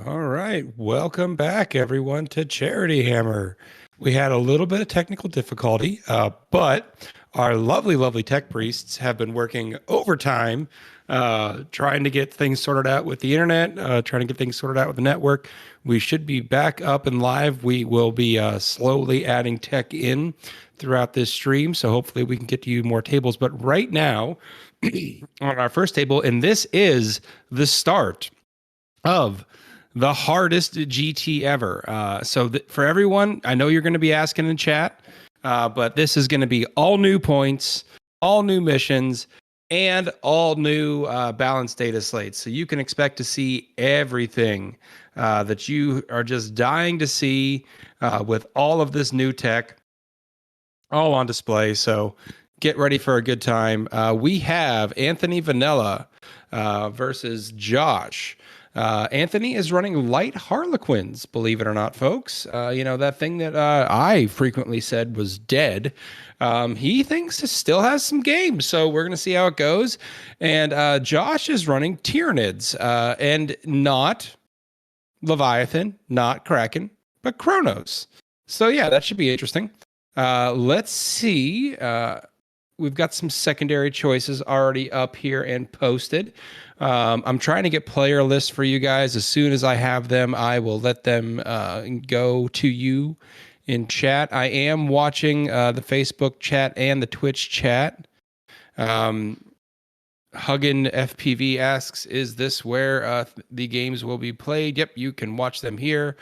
All right, welcome back, everyone, to Charity Hammer. We had a little bit of technical difficulty, but our lovely, lovely tech priests have been working overtime, trying to get things sorted out with the internet, trying to get things sorted out with the network. We should be back up and live. We will be slowly adding tech in throughout this stream, so hopefully we can get to you more tables. But right now, on our first table, and this is the start of the hardest GT ever. For everyone, I know you're going to be asking in chat, but this is going to be all new points, all new missions, and all new balanced data slates. So you can expect to see everything that you are just dying to see with all of this new tech all on display. So get ready for a good time. We have Anthony Vanilla versus Josh. Anthony is running light Harlequins, believe it or not, folks. That thing that I frequently said was dead. He thinks it still has some games, so we're going to see how it goes. And Josh is running Tyranids, and not Leviathan, not Kraken, but Kronos. So yeah, that should be interesting. Let's see. We've got some secondary choices already up here and posted. I'm trying to get player lists for you guys. As soon as I have them, I will let them go to you in chat. I am watching the Facebook chat and the Twitch chat. Huggin FPV asks, is this where the games will be played? Yep, you can watch them here.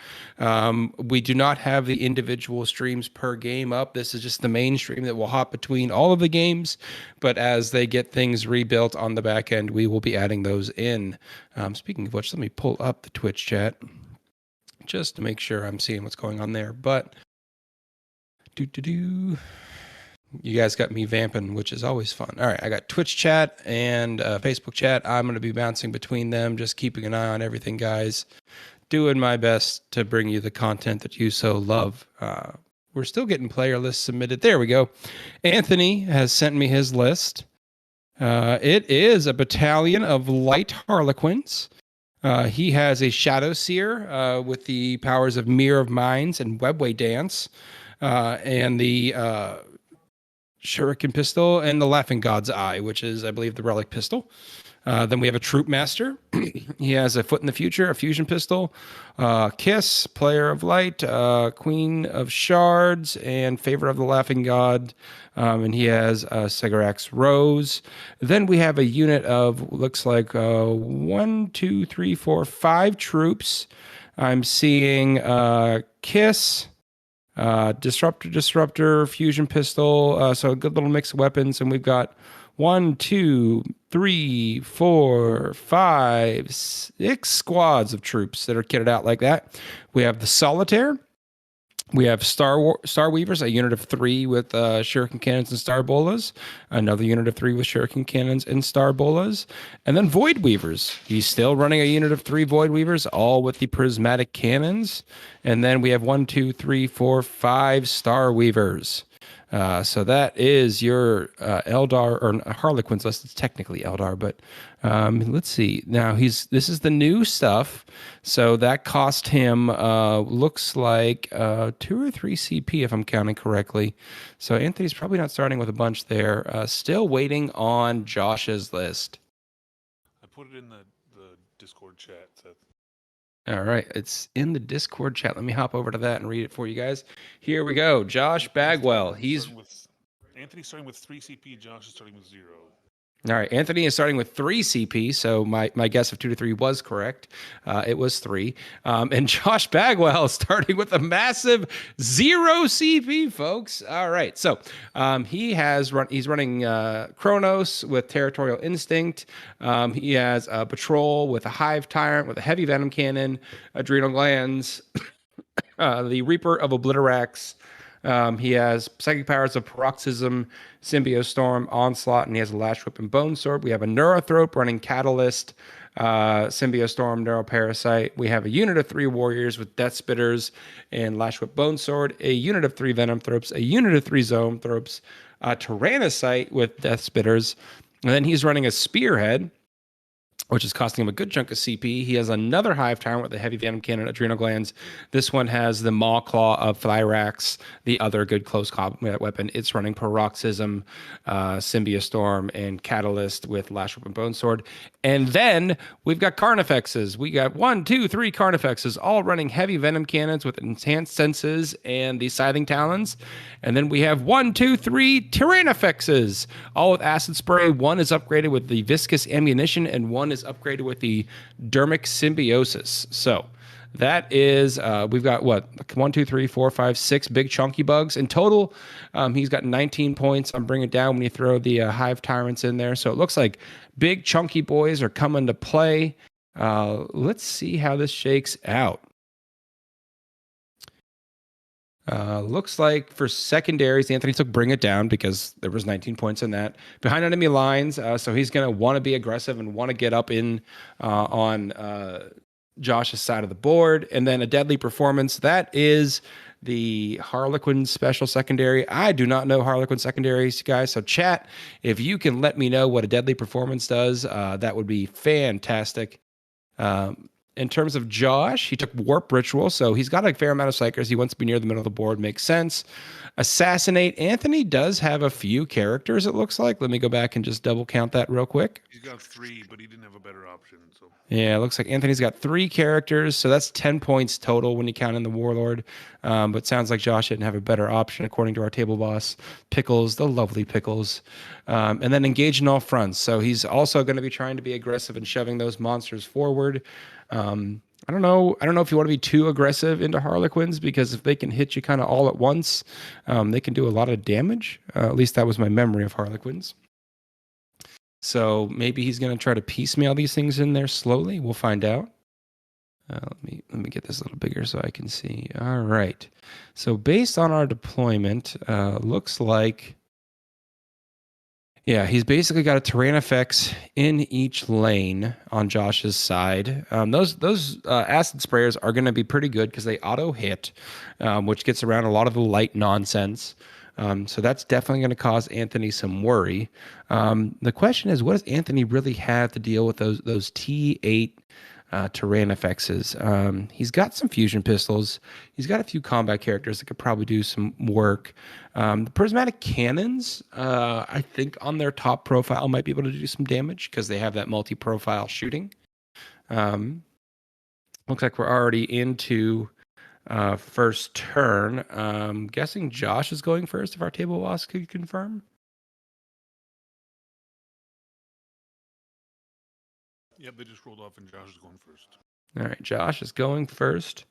We do not have the individual streams per game up. This is just the main stream that will hop between all of the games. But as they get things rebuilt on the back end, we will be adding those in. Speaking of which, let me pull up the Twitch chat just to make sure I'm seeing what's going on there. But you guys got me vamping, which is always fun. All right, I got Twitch chat and Facebook chat. I'm going to be bouncing between them, just keeping an eye on everything, guys. Doing my best to bring you the content that you so love. We're still getting player lists submitted. There we go. Anthony has sent me his list. It is a battalion of light Harlequins. He has a Shadow Seer with the powers of Mirror of Minds and Webway Dance, and the Shuriken Pistol, and the Laughing God's Eye, which is, I believe, the Relic Pistol. Then we have a Troop Master. He has a Foot in the Future, a Fusion Pistol, Kiss, Player of Light, Queen of Shards, and Favor of the Laughing God. And he has Segarax Rose. Then we have a unit of, looks like 1, 2, 3, 4, 5 troops. I'm seeing Kiss, disruptor, fusion pistol. So a good little mix of weapons. And we've got 1, 2, 3, 4, 5, 6 squads of troops that are kitted out like that. We have the Solitaire. We have Star Weavers, a unit of 3 with shuriken cannons and star bolas. Another unit of 3 with shuriken cannons and star bolas. And then Void Weavers. He's still running a unit of 3 Void Weavers, all with the prismatic cannons. And then we have 1, 2, 3, 4, 5 Star Weavers. So that is your Eldar, or Harlequins list. It's technically Eldar, but let's see. Now this is the new stuff. So that cost him looks like 2 or 3 CP if I'm counting correctly. So Anthony's probably not starting with a bunch there. Still waiting on Josh's list. I put it in the Discord chat, Seth. All right, it's in the Discord chat. Let me hop over to that and read it for you guys. Here we go. Josh Bagwell. Anthony's starting with 3 CP. Josh is starting with 0. All right, Anthony is starting with 3 CP, so my guess of 2 to 3 was correct. It was 3. And Josh Bagwell is starting with a massive 0 CP, folks. All right, so he's running Kronos with Territorial Instinct. He has a Patrol with a Hive Tyrant with a Heavy Venom Cannon, Adrenal Glands, the Reaper of Obliterax. He has Psychic Powers of Paroxysm, Symbiostorm, Onslaught, and he has a Lash Whip and Bone Sword. We have a Neurothrope running Catalyst, Symbiostorm, Neuroparasite. We have a unit of 3 Warriors with Death Spitters and Lash Whip Bone Sword, a unit of 3 Venom Thropes, a unit of 3 Zoanthropes, Tyrannocyte with Death Spitters. And then he's running a Spearhead which is costing him a good chunk of CP. He has another Hive Tyrant with a heavy venom cannon, adrenal glands. This one has the Maw Claw of Thyrax, the other good close combat weapon. It's running Paroxysm, Symbiostorm, and Catalyst with Lash Whip and Bone Sword. And then we've got Carnifexes. We got 1, 2, 3 Carnifexes, all running heavy venom cannons with enhanced senses and the Scything Talons. And then we have 1, 2, 3 Tyrannifexes, all with acid spray. One is upgraded with the viscous ammunition, and one is upgraded with the dermic symbiosis. So that is, we've got what, 1, 2, 3, 4, 5, 6 big chunky bugs in total. He's got 19 points. I'm bringing it down when you throw the Hive Tyrants in there. So it looks like big chunky boys are coming to play. Let's see how this shakes out. Looks like for secondaries, Anthony took Bring It Down because there was 19 points in that. Behind enemy lines, so he's going to want to be aggressive and want to get up in on Josh's side of the board. And then a deadly performance, that is the Harlequin special secondary. I do not know Harlequin secondaries, guys, so chat, if you can let me know what a deadly performance does, that would be fantastic. In terms of Josh, he took Warp Ritual, so he's got a fair amount of Psychers. He wants to be near the middle of the board, makes sense. Assassinate. Anthony does have a few characters, it looks like. Let me go back and just double count that real quick. He's got 3, but he didn't have a better option. So yeah, it looks like Anthony's got 3 characters, so that's 10 points total when you count in the Warlord. But sounds like Josh didn't have a better option, according to our table boss, Pickles, the lovely Pickles. And then engage in all fronts. So he's also going to be trying to be aggressive and shoving those monsters forward. I don't know if you want to be too aggressive into Harlequins, because if they can hit you kind of all at once, they can do a lot of damage. At least that was my memory of Harlequins. So maybe he's going to try to piecemeal these things in there slowly. We'll find out. Let me get this a little bigger so I can see. All right. So based on our deployment, looks like, yeah, he's basically got a Tyrannifex in each lane on Josh's side. Those acid sprayers are going to be pretty good because they auto hit, which gets around a lot of the light nonsense. So that's definitely going to cause Anthony some worry. The question is, what does Anthony really have to deal with those T8 Tyrannifexes? He's got some fusion pistols. He's got a few combat characters that could probably do some work. The prismatic cannons, I think on their top profile might be able to do some damage because they have that multi-profile shooting. Looks like we're already into first turn. Guessing Josh is going first if our table boss could confirm. Yep, they just rolled off and Josh is going first. All right, Josh is going first.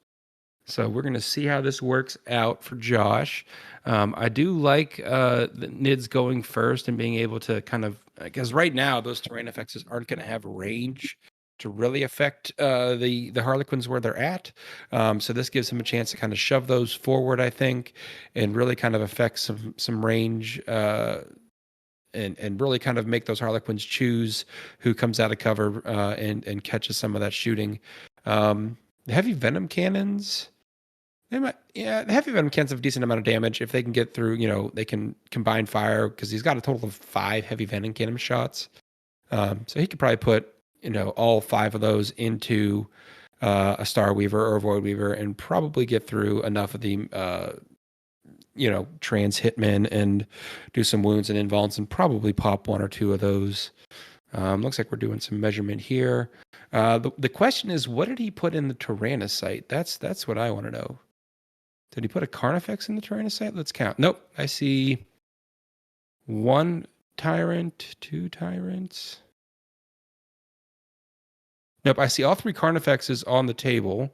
So we're going to see how this works out for Josh. I do like the Nids going first and being able to kind of, because right now those Tyrannifexes aren't going to have range to really affect the Harlequins where they're at. So this gives him a chance to kind of shove those forward, I think, and really kind of affect some range and really kind of make those Harlequins choose who comes out of cover and catches some of that shooting. The heavy venom cannons, the heavy venom cannons have a decent amount of damage. If they can get through, they can combine fire because he's got a total of 5 heavy venom cannon shots. So he could probably put, all 5 of those into a Star Weaver or a Void Weaver and probably get through enough of the trans hitmen and do some wounds and invulns and probably pop 1 or 2 of those. Looks like we're doing some measurement here. The question is, what did he put in the Tyrannocyte? That's what I want to know. Did he put a Carnifex in the Tyrannocyte? Let's count. Nope. I see 1 Tyrant, 2 Tyrants. Nope. I see all 3 Carnifexes on the table.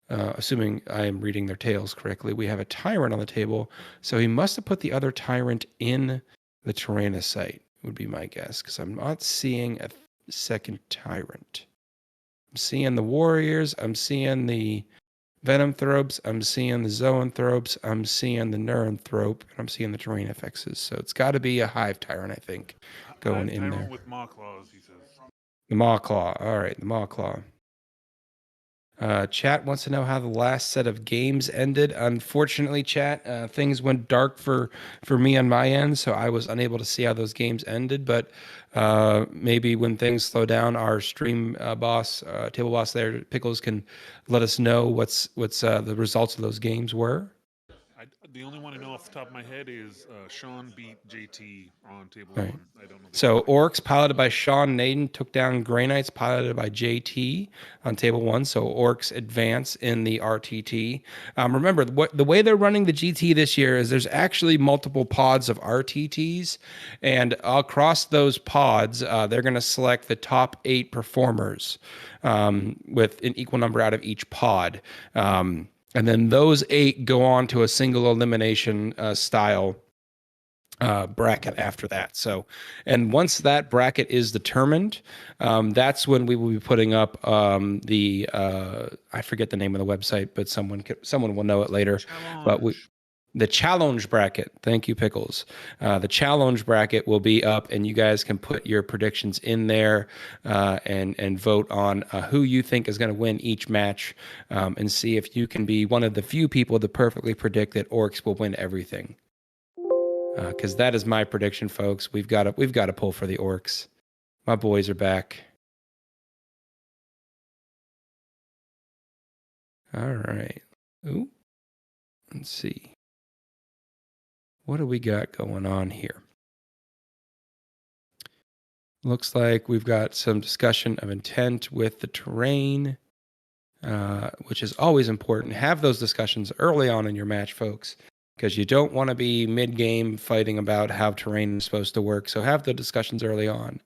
Assuming I am reading their tails correctly, we have a Tyrant on the table. So he must have put the other Tyrant in the Tyrannocyte, would be my guess, because I'm not seeing a second Tyrant. I'm seeing the Warriors. I'm seeing the Venomthropes. I'm seeing the Zoanthropes. I'm seeing the Neuranthrope. And I'm seeing the Tyrannifexes. So it's got to be a Hive Tyrant, I think, going in there. With Maw Claws, he says. The Maw Claw. All right, the Maw Claw. Chat wants to know how the last set of games ended. Unfortunately, chat, things went dark for me on my end, so I was unable to see how those games ended. But maybe when things slow down, our stream boss, table boss there, Pickles, can let us know what's the results of those games were. The only one I know off the top of my head is Sean beat JT on table All right. one. I don't know the So other Orcs piloted by Sean Naden took down Grey Knights piloted by JT on table one. So Orcs advance in the RTT. Remember, the way they're running the GT this year is there's actually multiple pods of RTTs, and across those pods, they're going to select the top 8 performers with an equal number out of each pod. And then those 8 go on to a single elimination style bracket after that. So, and once that bracket is determined, that's when we will be putting up the I forget the name of the website, but someone will know it later. But the challenge bracket. Thank you, Pickles. The challenge bracket will be up, and you guys can put your predictions in there and vote on who you think is going to win each match, and see if you can be one of the few people to perfectly predict that Orcs will win everything. Because that is my prediction, folks. We've got to pull for the Orcs. My boys are back. All right. Ooh. Let's see. What do we got going on here? Looks like we've got some discussion of intent with the terrain, which is always important. Have those discussions early on in your match, folks, because you don't want to be mid-game fighting about how terrain is supposed to work. So have the discussions early on.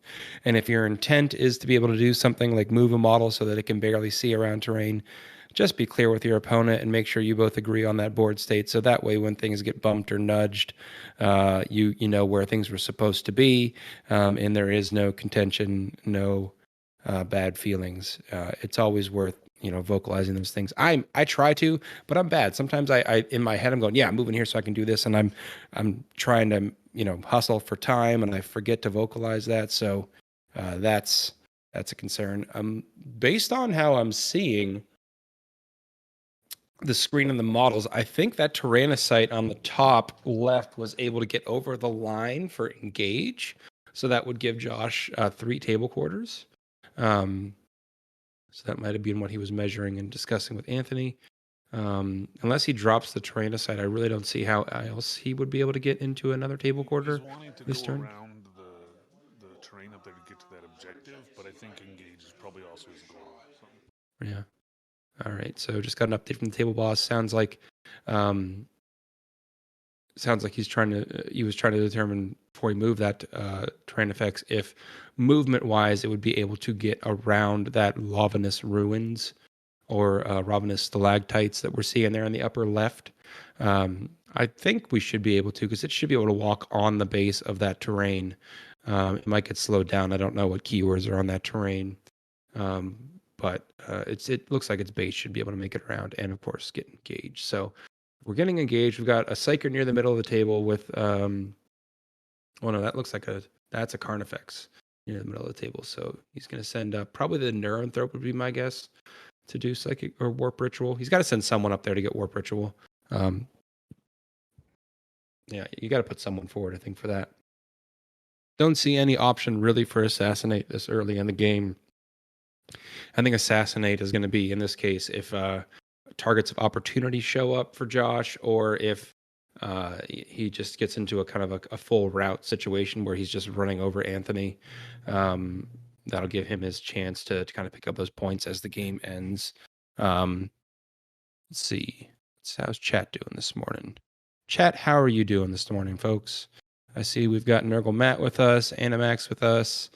And if your intent is to be able to do something like move a model so that it can barely see around terrain, just be clear with your opponent and make sure you both agree on that board state. So that way, when things get bumped or nudged, you know where things were supposed to be, and there is no contention, no bad feelings. It's always worth vocalizing those things. I try to, but I'm bad. Sometimes I in my head I'm going, yeah, I'm moving here so I can do this, and I'm trying to hustle for time, and I forget to vocalize that. So that's a concern. Based on how I'm seeing the screen and the models, I think that Tyrannocyte on the top left was able to get over the line for engage. So that would give Josh 3 table quarters. So that might have been what he was measuring and discussing with Anthony. Unless he drops the Tyrannocyte, I really don't see how else he would be able to get into another table quarter He's wanting to this go turn. around the terrain up there to get to that objective, but I think engage is probably also his goal. So. Yeah. All right. So just got an update from the table boss. Sounds like he was trying to determine before he moved that terrain effects if movement wise it would be able to get around that Lavinus ruins or Ravenous stalactites that we're seeing there in the upper left. I think we should be able to, because it should be able to walk on the base of that terrain. It might get slowed down. I don't know what keywords are on that terrain, but it looks like its base should be able to make it around, and of course get engaged. So we're getting engaged. We've got a Psyker near the middle of the table with oh no, that's a Carnifex near the middle of the table. So he's going to send up probably the Neuronthrope would be my guess to do Psychic or Warp Ritual. He's got to send someone up there to get Warp Ritual. Yeah, you got to put someone forward, I think, for that. Don't see any option really for Assassinate this early in the game. I think Assassinate is going to be, in this case, if targets of opportunity show up for Josh, or if he just gets into a kind of a full route situation where he's just running over Anthony. That'll give him his chance to kind of pick up those points as the game ends. Let's see. How's chat doing this morning? Chat, how are you doing this morning, folks? I see we've got Nurgle Matt with us, Animax with us,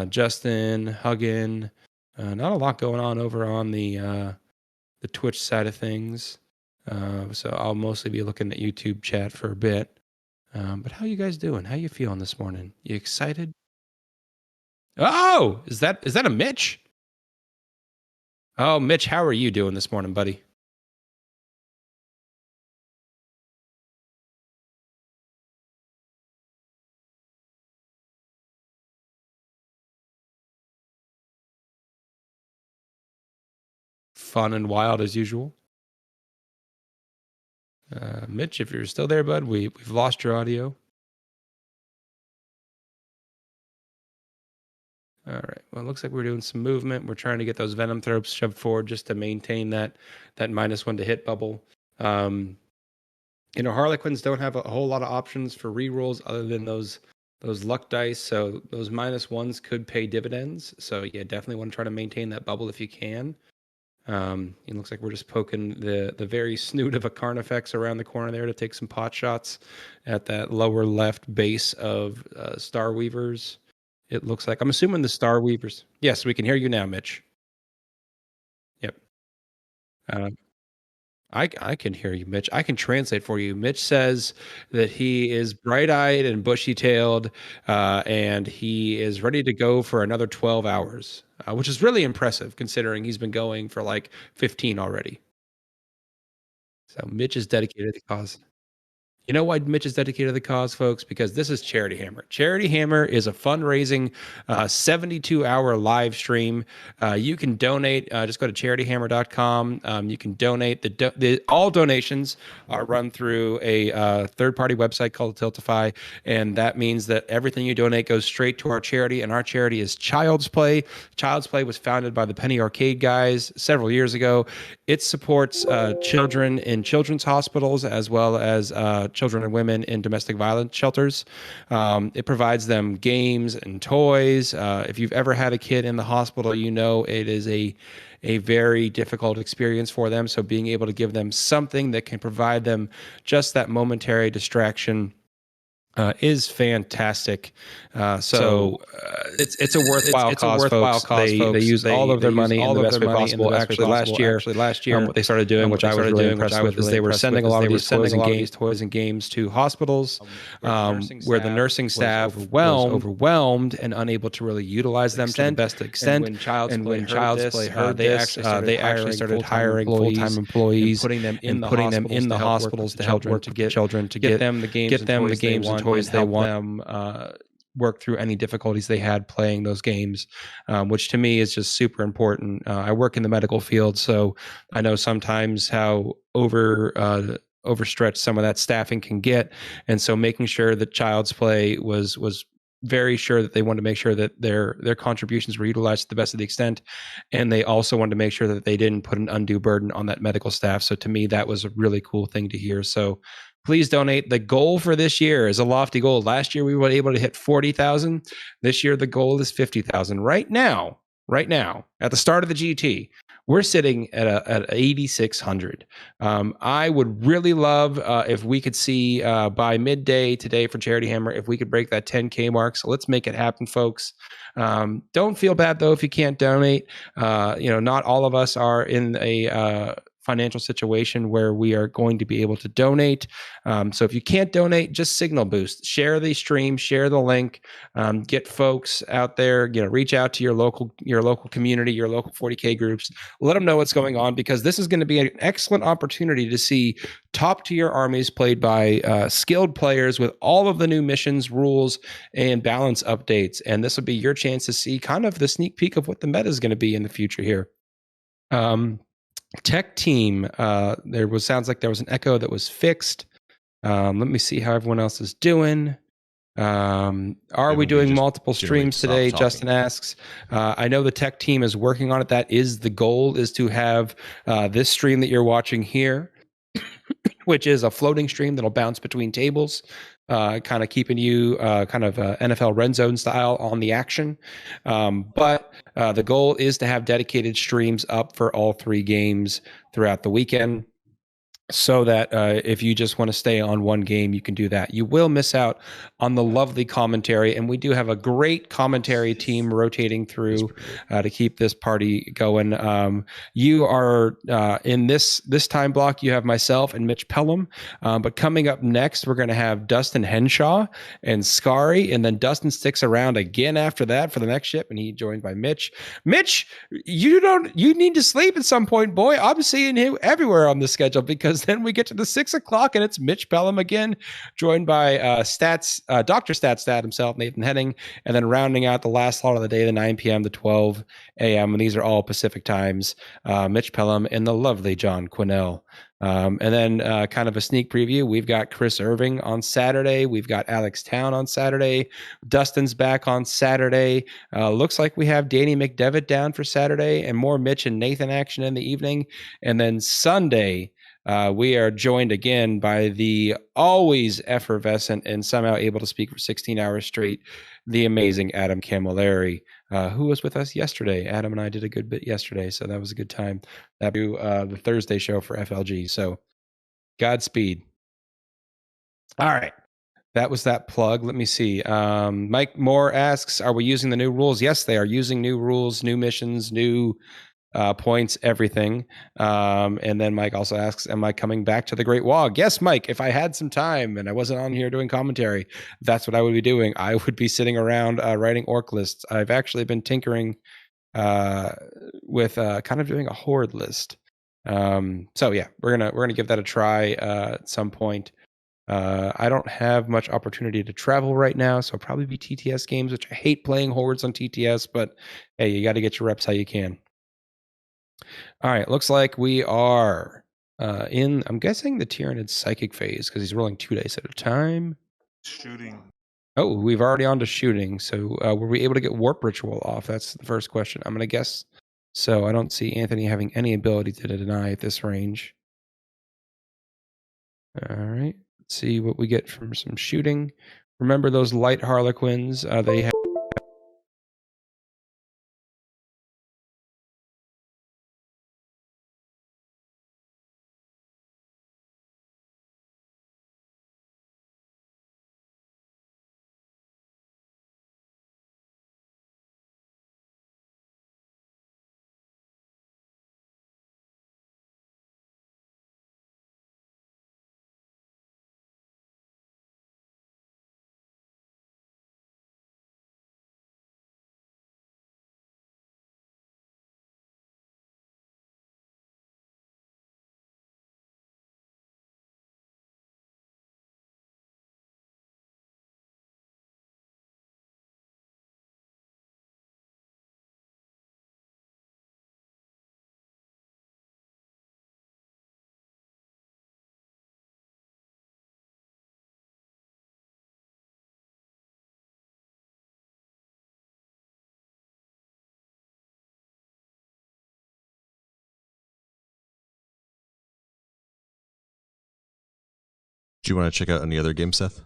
Justin, Huggin. Not a lot going on over on the Twitch side of things. So I'll mostly be looking at YouTube chat for a bit. But how you guys doing? How you feeling this morning? You excited? Oh, is that a Mitch? Oh, Mitch, how are you doing this morning, buddy? fun and wild as usual. Mitch, if you're still there, bud, we've lost your audio. All right. Well, it looks like we're doing some movement. We're trying to get those venom throats shoved forward just to maintain that -1 to hit bubble. Harlequins don't have a whole lot of options for rerolls other than those luck dice. So those -1s could pay dividends. So yeah, definitely want to try to maintain that bubble if you can. It looks like we're just poking the very snoot of a Carnifex around the corner there to take some pot shots at that lower left base of Star Weavers. It looks like, I'm assuming the Star Weavers. Yes, we can hear you now, Mitch. Yep. I can hear you, Mitch. I can translate for you. Mitch says that he is bright-eyed and bushy-tailed, and he is ready to go for another 12 hours, which is really impressive considering he's been going for like 15 already. So Mitch is dedicated to the cause. You know why Mitch is dedicated to the cause, folks? Because this is Charity Hammer. Charity Hammer is a fundraising 72-hour live stream. You can donate. Just go to charityhammer.com. You can donate. All donations are run through a third-party website called Tiltify, and that means that everything you donate goes straight to our charity, and our charity is Child's Play. Child's Play was founded by the Penny Arcade guys several years ago. It supports children in children's hospitals as well as children and women in domestic violence shelters. It provides them games and toys. If you've ever had a kid in the hospital, you know it is a very difficult experience for them. So being able to give them something that can provide them just that momentary distraction is fantastic. It's a worthwhile cause, folks. They use all of their money in the best way possible. Actually, last year, what they started doing, which I was really impressed with, is they were sending a lot of these toys and games to hospitals where the nursing staff was overwhelmed and unable to really utilize them to the best extent. And when Child's Play heard this, they actually started hiring full-time employees and putting them in the hospitals to help work with children to get them the games and toys they want, them work through any difficulties they had playing those games, which to me is just super important. I work in the medical field, so I know sometimes how overstretched some of that staffing can get, and so making sure that Child's Play was very sure that they wanted to make sure that their contributions were utilized to the best of the extent, and they also wanted to make sure that they didn't put an undue burden on that medical staff. So to me, that was a really cool thing to hear. So please donate. The goal for this year is a lofty goal. Last year we were able to hit 40,000. This year the goal is 50,000. Right now, at the start of the GT, we're sitting at 8,600. I would really love if we could see by midday today for Charity Hammer, if we could break that 10K mark. So let's make it happen, folks. Don't feel bad though if you can't donate. Not all of us are in a financial situation where we are going to be able to donate. So if you can't donate, just signal boost, share the stream, share the link, get folks out there, reach out to your local community, your local 40K groups, let them know what's going on, because this is going to be an excellent opportunity to see top tier armies played by skilled players with all of the new missions, rules, and balance updates. And this will be your chance to see kind of the sneak peek of what the meta is going to be in the future here. Tech team, sounds like there was an echo that was fixed. Let me see how everyone else is doing. Are we doing multiple streams today? Justin asks. I know the tech team is working on it. That is the goal, is to have this stream that you're watching here, which is a floating stream that'll bounce between tables, kind of keeping you NFL red zone style on the action. But the goal is to have dedicated streams up for all 3 games throughout the weekend, so that if you just want to stay on one game, you can do that. You will miss out on the lovely commentary, and we do have a great commentary team rotating through to keep this party going. You are in this time block, you have myself and Mitch Pelham, but coming up next, we're going to have Dustin Henshaw and Scary, and then Dustin sticks around again after that for the next ship, and he joined by Mitch. Mitch, you need to sleep at some point, boy. I'm seeing you everywhere on the schedule because because then we get to the 6 o'clock and it's Mitch Pelham again, joined by Dr. Stat himself, Nathan Henning, and then rounding out the last slot of the day, the 9 p.m. to 12 a.m. And these are all Pacific times. Mitch Pelham and the lovely John Quinnell. And then kind of a sneak preview, we've got Chris Irving on Saturday. We've got Alex Town on Saturday. Dustin's back on Saturday. Looks like we have Danny McDevitt down for Saturday and more Mitch and Nathan action in the evening. And then Sunday, we are joined again by the always effervescent and somehow able to speak for 16 hours straight, the amazing Adam Camilleri, who was with us yesterday. Adam and I did a good bit yesterday, so that was a good time. That do the Thursday show for FLG. So Godspeed. All right. That was that plug. Let me see. Mike Moore asks, are we using the new rules? Yes, they are using new rules, new missions, new points, everything. And then Mike also asks, am I coming back to the Great Wog? Yes, Mike, if I had some time and I wasn't on here doing commentary, that's what I would be doing. I would be sitting around writing orc lists. I've actually been tinkering with kind of doing a horde list. So yeah, we're gonna give that a try at some point. I don't have much opportunity to travel right now, so I'll probably be TTS games, which I hate playing hordes on TTS, but hey, you got to get your reps how you can. All right, looks like we are in, I'm guessing, the Tyranid psychic phase because he's rolling 2 days at a time. Shooting. Oh, we've already on to shooting. So were we able to get Warp Ritual off? That's the first question. I'm going to guess. So I don't see Anthony having any ability to deny at this range. All right. Let's see what we get from some shooting. Remember those light Harlequins? They have. Do you want to check out any other games, Seth?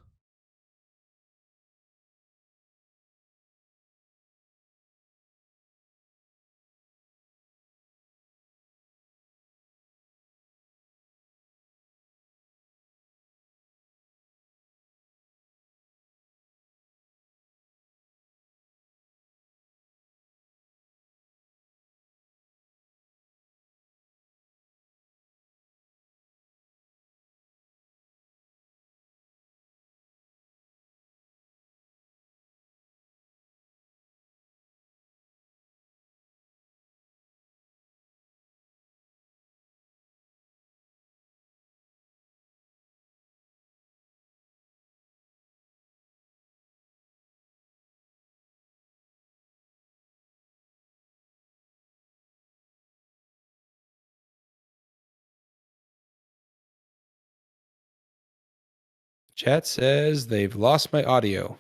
Chat says they've lost my audio.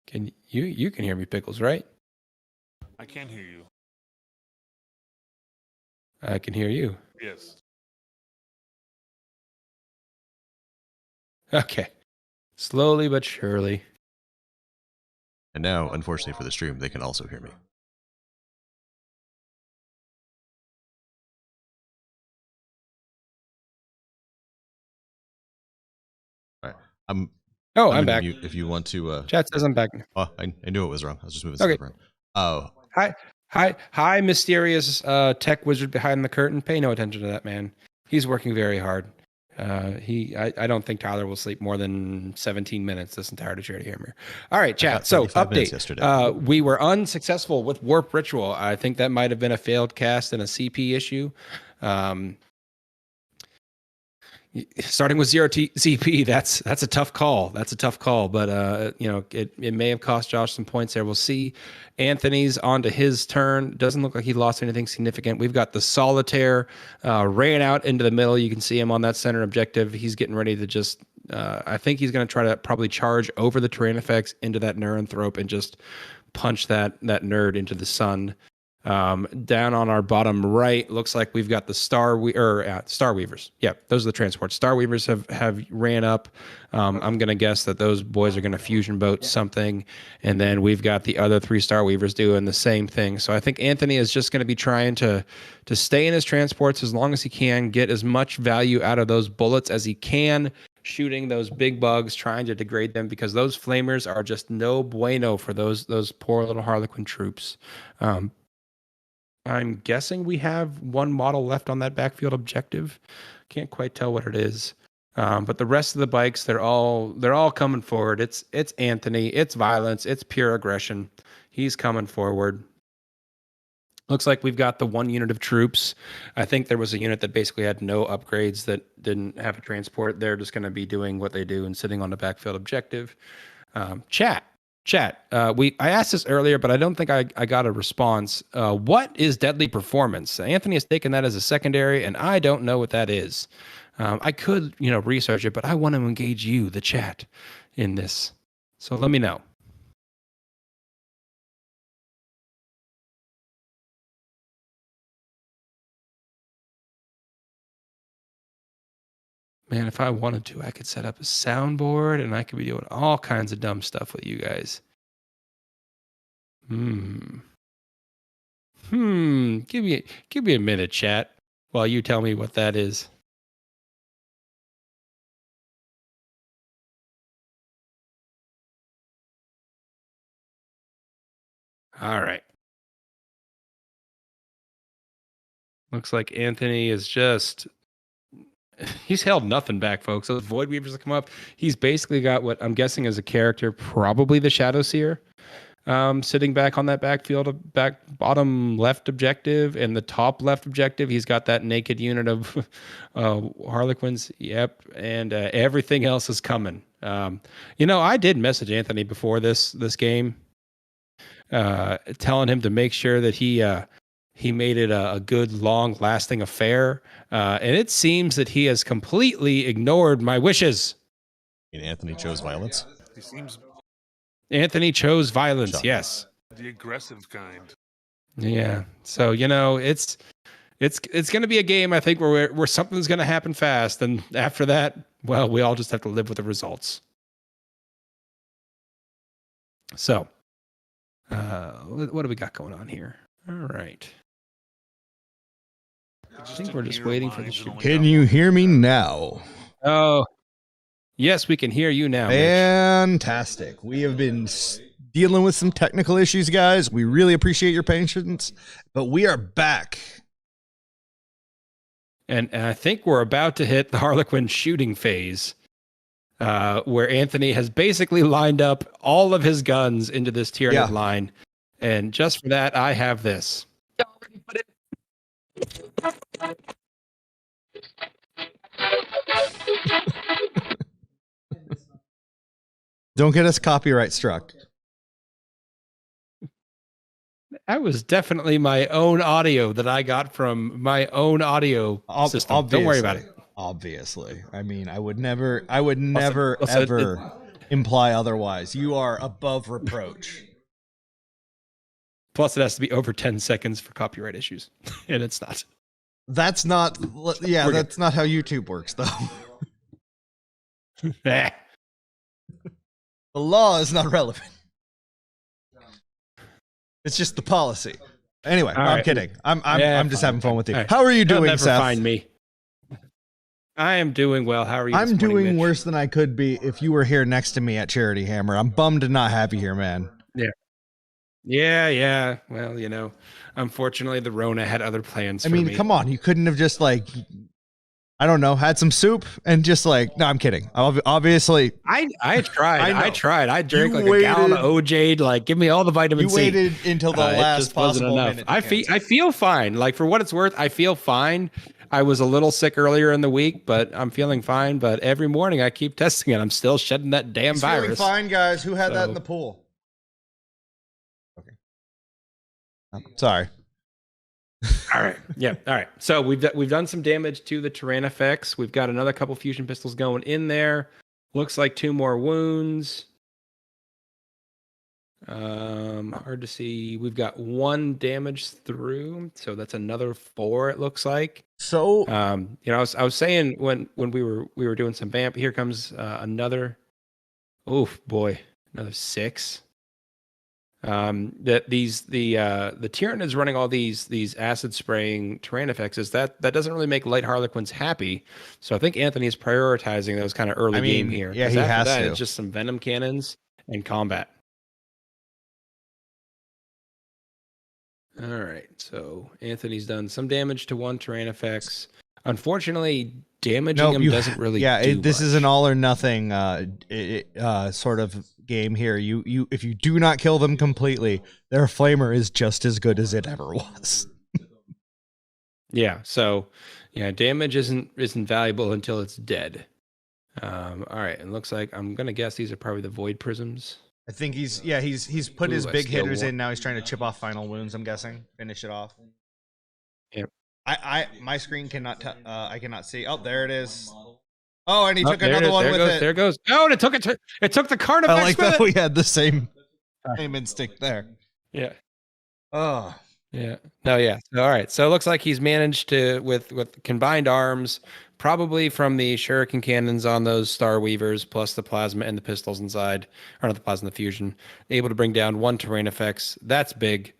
Can you can hear me, Pickles, right? I can hear you. I can hear you. Yes. Okay. Slowly but surely. And now, unfortunately for the stream, they can also hear me. All right. I'm back. Mute if you want to. Chat says I'm back. Oh, I knew it was wrong. I was just moving Okay. stuff around. Oh. Hi, mysterious tech wizard behind the curtain. Pay no attention to that man. He's working very hard. I don't think Tyler will sleep more than 17 minutes this entire Charity Hammer. All right, chat. So update. Yesterday. We were unsuccessful with Warp Ritual. I think that might have been a failed cast and a CP issue. Starting with 0 ZP, that's a tough call. That's a tough call, but it may have cost Josh some points there. We'll see. Anthony's onto his turn. Doesn't look like he lost anything significant. We've got the Solitaire ran out into the middle. You can see him on that center objective. He's getting ready to just. I think he's going to try to probably charge over the terrain effects into that Neuranthrope and just punch that nerd into the sun. Down on our bottom right, looks like we've got the Star Weavers. Yeah, those are the transports. Star Weavers have ran up. I'm gonna guess that those boys are gonna fusion boat something, and then we've got the other 3 Star Weavers doing the same thing. So I think Anthony is just gonna be trying to stay in his transports as long as he can, get as much value out of those bullets as he can, shooting those big bugs, trying to degrade them, because those flamers are just no bueno for those poor little Harlequin troops. I'm guessing we have 1 model left on that backfield objective. Can't quite tell what it is. But the rest of the bikes, they're all coming forward. It's Anthony. It's violence. It's pure aggression. He's coming forward. Looks like we've got the 1 unit of troops. I think there was a unit that basically had no upgrades that didn't have a transport. They're just going to be doing what they do and sitting on the backfield objective. Chat. I asked this earlier, but I don't think I got a response. What is deadly performance? Anthony has taken that as a secondary, and I don't know what that is. I could, research it, but I want to engage you, the chat, in this. So let me know. Man, if I wanted to, I could set up a soundboard and I could be doing all kinds of dumb stuff with you guys. Give me a minute, chat, while you tell me what that is. All right. Looks like Anthony is just... He's held nothing back, folks. Those Void Weavers that come up, he's basically got what I'm guessing is a character, probably the Shadow Seer, sitting back on that bottom left objective, and the top left objective, he's got that naked unit of Harlequins. Yep, and everything else is coming. I did message Anthony before this game, telling him to make sure that he made it a good, long-lasting affair, and it seems that he has completely ignored my wishes. And Anthony chose violence? He seems Anthony chose violence, Shocking. yes. the aggressive kind. Yeah. So, it's going to be a game, I think, where something's going to happen fast, and after that, well, we all just have to live with the results. So, what do we got going on here? All right. I think we're just waiting for the shoot. Can you hear me now? Oh, yes, we can hear you now, Mitch. Fantastic. We have been dealing with some technical issues, guys. We really appreciate your patience, but we are back. And I think we're about to hit the Harlequin shooting phase, where Anthony has basically lined up all of his guns into this Tyranid line. And just for that, I have this. Don't get us copyright struck. That was definitely my own audio that I got from my own audio system. Don't worry about it. Obviously. I mean, I would never ever imply otherwise. You are above reproach. Plus, it has to be over 10 seconds for copyright issues, and it's not. That's not, that's not how YouTube works, though. The law is not relevant. It's just the policy. Anyway, I'm kidding. I'm just having fun with you. Right. How are you doing, never Seth? Find me. I am doing well. How are you? I'm doing Mitch? Worse than I could be if you were here next to me at Charity Hammer. I'm bummed to not have you here, man. Yeah. Well, unfortunately, the Rona had other plans. I mean, come on. You couldn't have just I don't know, had some soup and just like, no, I'm kidding. Obviously, I tried. I know. I tried. I drank You like a gallon of waited- OJ. Like, give me all the vitamin you C. waited until the It last just wasn't possible enough. minute. to I cancel. feel fine. Like, for what it's worth, I feel fine. I was a little sick earlier in the week, but I'm feeling fine. But every morning I keep testing it. I'm still shedding that damn He's virus. feeling fine, guys. Who had that in So- the pool? Okay. Sorry. All right. Yeah. All right. So we've done some damage to the Tyrannifex. We've got another couple fusion pistols going in there. Looks like 2 more wounds. Hard to see. We've got 1 damage through, so that's another 4. It looks like. So You know, I was saying when we were doing some vamp. Here comes another. Oof, boy, another 6. That the Tyranid is running all these acid spraying Tyrannifexes. That doesn't really make light Harlequins happy. So I think Anthony is prioritizing those kind of early game here. Yeah, 'Cause he after has that, to. It's just some venom cannons and combat. All right, so Anthony's done some damage to 1 Tyrannifex. Unfortunately, damaging him doesn't really. This do is an much. all or nothing sort of game here. You if you do not kill them completely, their flamer is just as good as it ever was. Yeah. So, yeah, damage isn't valuable until it's dead. All right, and looks like I'm gonna guess these are probably the void prisms. I think he's put Ooh, his I big still hitters want- in. Now he's trying to chip off final wounds. I'm guessing finish it off. Yep. My screen cannot I cannot see. Oh, there it is. Oh, and he Oh, took there it another is. one There with goes, it. There goes. Oh, and it took the Carnifex I like with that it. we had the same instinct there. Yeah. Oh, Yeah. No, yeah. All right. So it looks like he's managed to, with combined arms, probably from the shuriken cannons on those Star Weavers, plus the plasma and the pistols inside, or not the plasma, the fusion, able to bring down 1 Tyrannifex. That's big.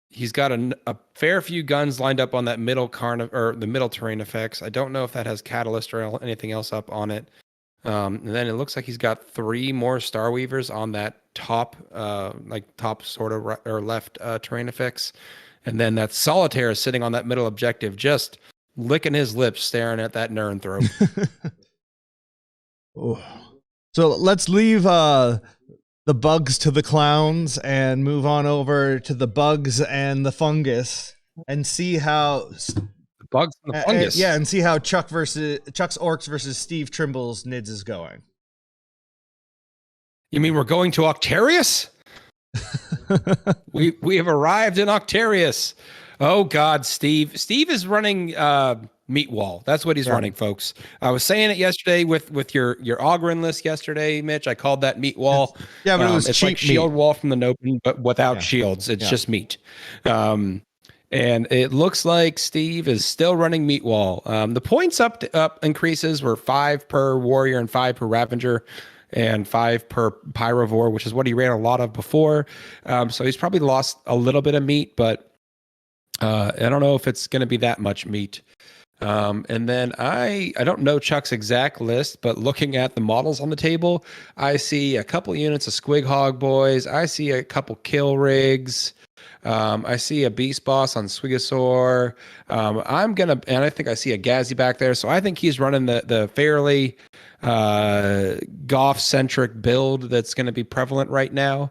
He's got a fair few guns lined up on that middle the middle Tyrannifex. I don't know if that has catalyst or anything else up on it. And then it looks like he's got 3 more Star Weavers on that top, top sort of or left Tyrannifex. And then that Solitaire is sitting on that middle objective, just licking his lips, staring at that Nern throat. Oh. So let's leave the bugs to the clowns and move on over to the bugs and the fungus and see how Bugs and the fungus. yeah, and see how Chuck's Orcs versus Steve Trimble's Nids is going. You mean we're going to Octarius? we have arrived in Octarius. Oh God, Steve. Steve is running Meat Wall. That's what he's running, folks. I was saying it yesterday with your Ogren list yesterday, Mitch. I called that Meat Wall. Yeah, but it was it's cheap like Shield meat. Wall from the Nopen, but without shields. It's just meat. And it looks like Steve is still running Meat Wall. The points up increases were 5 per warrior and 5 per Ravenger, and 5 per Pyrovore, which is what he ran a lot of before. So he's probably lost a little bit of meat, but I don't know if it's going to be that much meat. And then I don't know Chuck's exact list, but looking at the models on the table, I see a couple units of Squig Hog Boys. I see a couple Kill Rigs. I see a Beast Boss on Swigosaur. And I think I see a Gazzy back there. So I think he's running the fairly Goff-centric build that's going to be prevalent right now.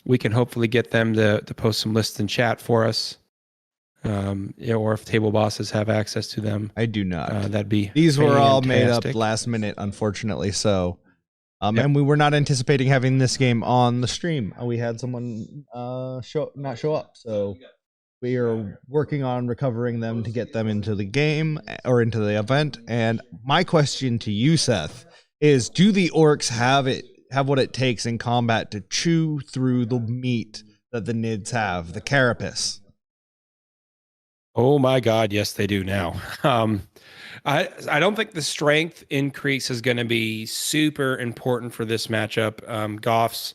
We can hopefully get them to post some lists in chat for us. Or if table bosses have access to them. I do not. That'd be These were all made up fantastic. last minute, unfortunately. So, and we were not anticipating having this game on the stream. We had someone not show up, so we are working on recovering them to get them into the game or into the event. And my question to you, Seth, is: do the orcs have what it takes in combat to chew through the meat that the Nids have, the carapace? Oh my God, yes, they do now. I don't think the strength increase is going to be super important for this matchup. Goff's,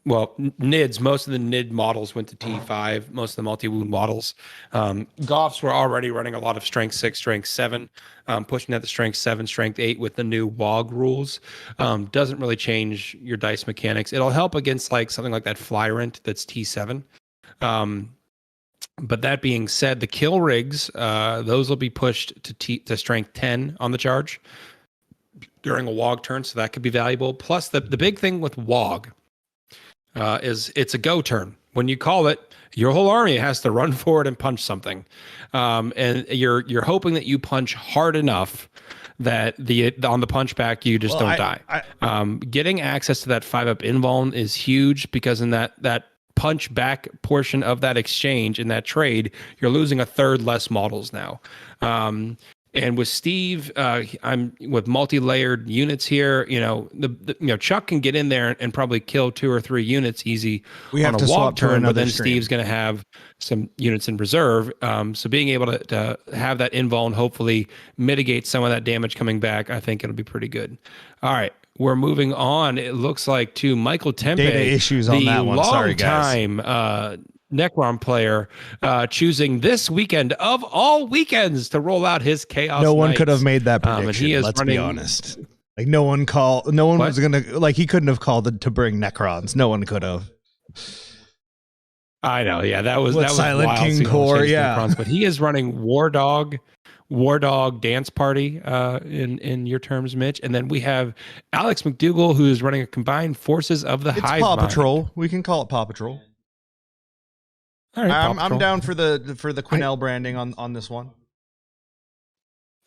Nids, most of the Nid models went to T5, most of the multi-wound models. Goffs were already running a lot of strength 6, strength 7, pushing at the strength 7, strength 8 with the new WOG rules. Doesn't really change your dice mechanics. It'll help against like something like that Flyrant that's T7. But that being said, the kill rigs, those will be pushed to strength 10 on the charge during a WOG turn, so that could be valuable. Plus, the big thing with WOG is it's a go turn. When you call it, your whole army has to run forward and punch something, and you're hoping that you punch hard enough that on the punch back you just don't die. Getting access to that 5-up invuln is huge, because in that punch back portion of that exchange, in that trade, you're losing a third less models now. And with Steve, I'm with multi-layered units here. Chuck can get in there and probably kill 2 or 3 units easy on a walk turn, but then Steve's going to have some units in reserve. So being able to have that invuln hopefully mitigate some of that damage coming back, I think it'll be pretty good. All right. We're moving on. It looks like to Michael Tempe. Data issues on that one. Sorry, guys. Necron player choosing this weekend of all weekends to roll out his Chaos No one Knights. could have made that prediction. Let's be honest. Like no one was gonna, like, he couldn't have called to bring Necrons. No one could have. I know, yeah, that was Silent wild, King Core, yeah. Necrons, but he is running War Dog Dance Party in your terms, Mitch. And then we have Alex McDougall, who is running a combined Forces of the Hive Paw Mind. Patrol. We can call it Paw Patrol. All right, I'm down for the Quinnell branding on this one.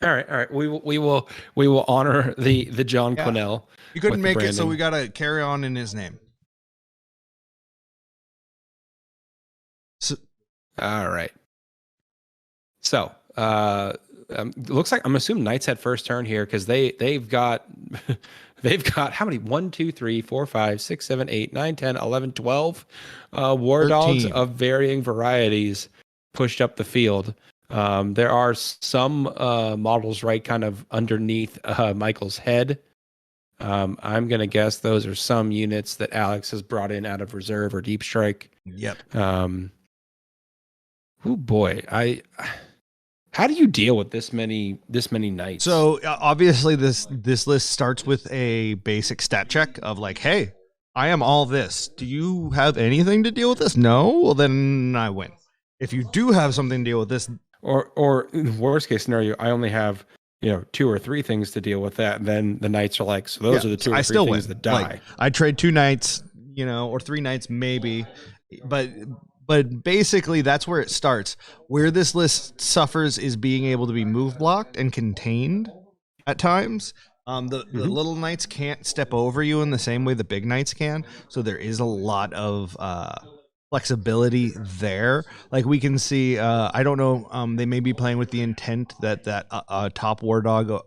All right. We will honor the John Quinnell. You couldn't make it, so we got to carry on in his name. All right. So, looks like I'm assuming Knights had first turn here, because they've got how many? 1, 2, 3, 4, 5, 6, 7, 8, 9, 10, 11, 12 war 13 dogs of varying varieties pushed up the field. There are some models right kind of underneath Michael's head. I'm going to guess those are some units that Alex has brought in out of reserve or deep strike. Yep. Oh boy, how do you deal with this many knights? So obviously this list starts with a basic stat check of like, hey, I am all this. Do you have anything to deal with this? No? Well, then I win. If you do have something to deal with this, or in the worst case scenario, I only have 2 or 3 things to deal with that, and then the knights are like, so those are the 2 or 3 things that die. Like, I trade 2 knights, or 3 knights maybe, but basically that's where it starts. Where this list suffers is being able to be move blocked and contained at times. The little knights can't step over you in the same way the big knights can, so there is a lot of flexibility there. Like we can see, I don't know, they may be playing with the intent that top war dog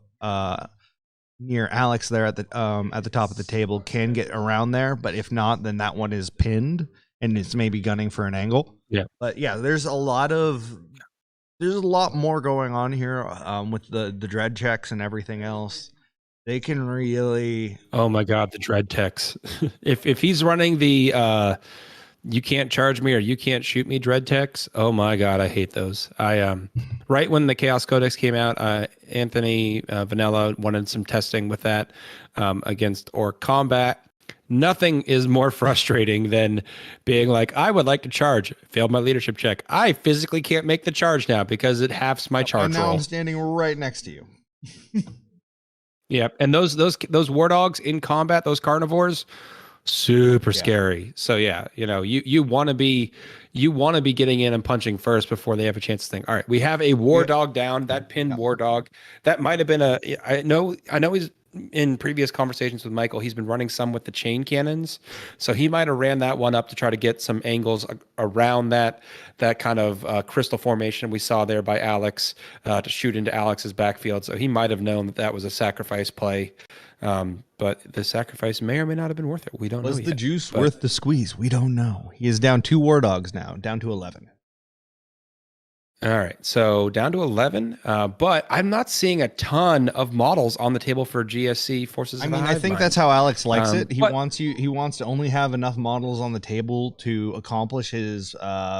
near Alex there at the top of the table can get around there, but if not, then that one is pinned and it's maybe gunning for an angle. Yeah. But yeah, there's a lot more going on here with the dread checks and everything else. They can really, oh my god, the dread techs. if he's running the you can't charge me or you can't shoot me dread techs, oh my god, I hate those. I right when the Chaos Codex came out, Anthony Vanilla wanted some testing with that against Orc Combat. Nothing is more frustrating than being like, I would like to charge. Failed my leadership check. I physically can't make the charge now because it halves my charge roll. I'm standing right next to you. Yeah, and those war dogs in combat, those carnivores, super scary. So yeah, you want to be getting in and punching first before they have a chance to think. All right, we have a war dog down. That pinned war dog. That might have been I know he's in previous conversations with Michael, he's been running some with the chain cannons, so he might have ran that one up to try to get some angles around that kind of crystal formation we saw there by Alex to shoot into Alex's backfield. So he might have known that was a sacrifice play, but the sacrifice may or may not have been worth it. We don't know. Was the juice worth the squeeze? We don't know. He is down 2 war dogs now, down to 11. All right, so down to 11, but I'm not seeing a ton of models on the table for GSC Forces. I think that's how Alex likes it. He wants to only have enough models on the table to accomplish his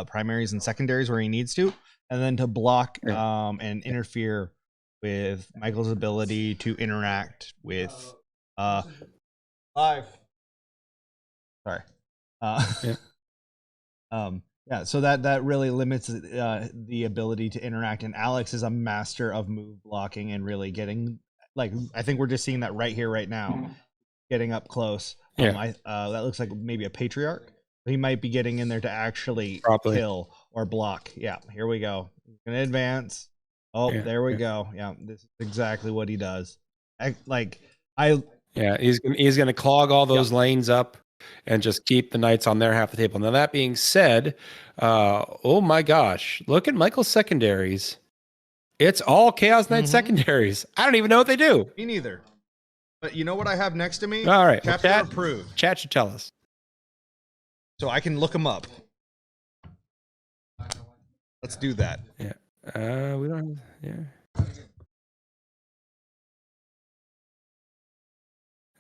primaries and secondaries where he needs to, and then to block and interfere with Michael's ability to interact with Yeah, so that really limits the ability to interact. And Alex is a master of move blocking and really getting, like, I think we're just seeing that right here, right now, getting up close. Yeah. That looks like maybe a patriarch. He might be getting in there to actually Probably. kill or block. Yeah, here we go. He's gonna advance. Oh, Yeah, there we yeah. go. Yeah, this is exactly what he does. I Yeah, he's gonna clog all those lanes up and just keep the knights on their half the table. Now that being said, oh my gosh, look at Michael's secondaries. It's all Chaos Knight secondaries. I don't even know what they do. Me neither. But you know what I have next to me? All right, well, Chapter approved. Chat should tell us. So I can look them up. Let's do that. Yeah. We don't. Yeah.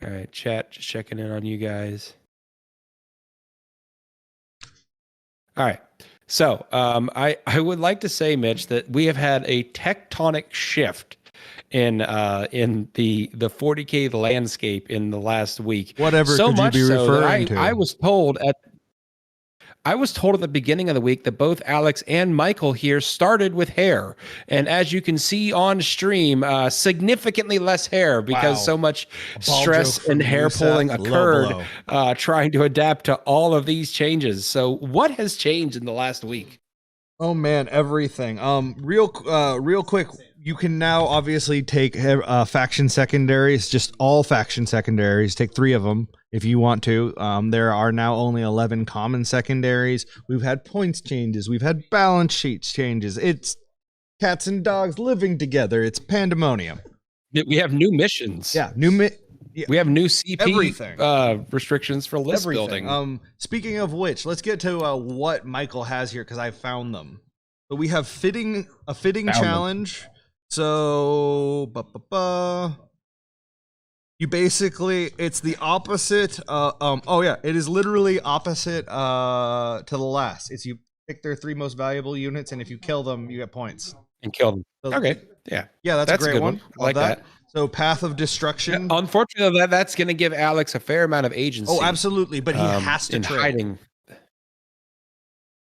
All right, chat. Just checking in on you guys. All right. So I would like to say, Mitch, that we have had a tectonic shift in the 40K landscape in the last week. Whatever so could you much be so that referring to? I was told at the beginning of the week that both Alex and Michael here started with hair. And as you can see on stream, significantly less hair because Wow. so much Ball stress joke from and you, hair pulling Seth. Low occurred blow. trying to adapt to all of these changes. So what has changed in the last week? Oh man, everything. Real quick, you can now obviously take faction secondaries, just all faction secondaries. Take 3 of them if you want to. There are now only 11 common secondaries. We've had points changes. We've had balance sheets changes. It's cats and dogs living together. It's pandemonium. We have new missions. Yeah, We have new CP Everything. Restrictions for list building. Speaking of which, let's get to what Michael has here because I found them. So we have a fitting challenge. So you basically, it's the opposite. It is literally opposite to the last. It's you pick their 3 most valuable units, and if you kill them, you get points. And kill them. So, Okay. Yeah. Yeah, that's a great good one. I like that. So Path of Destruction. Yeah, unfortunately, that's going to give Alex a fair amount of agency. Oh, absolutely. But he has to trade. Hiding.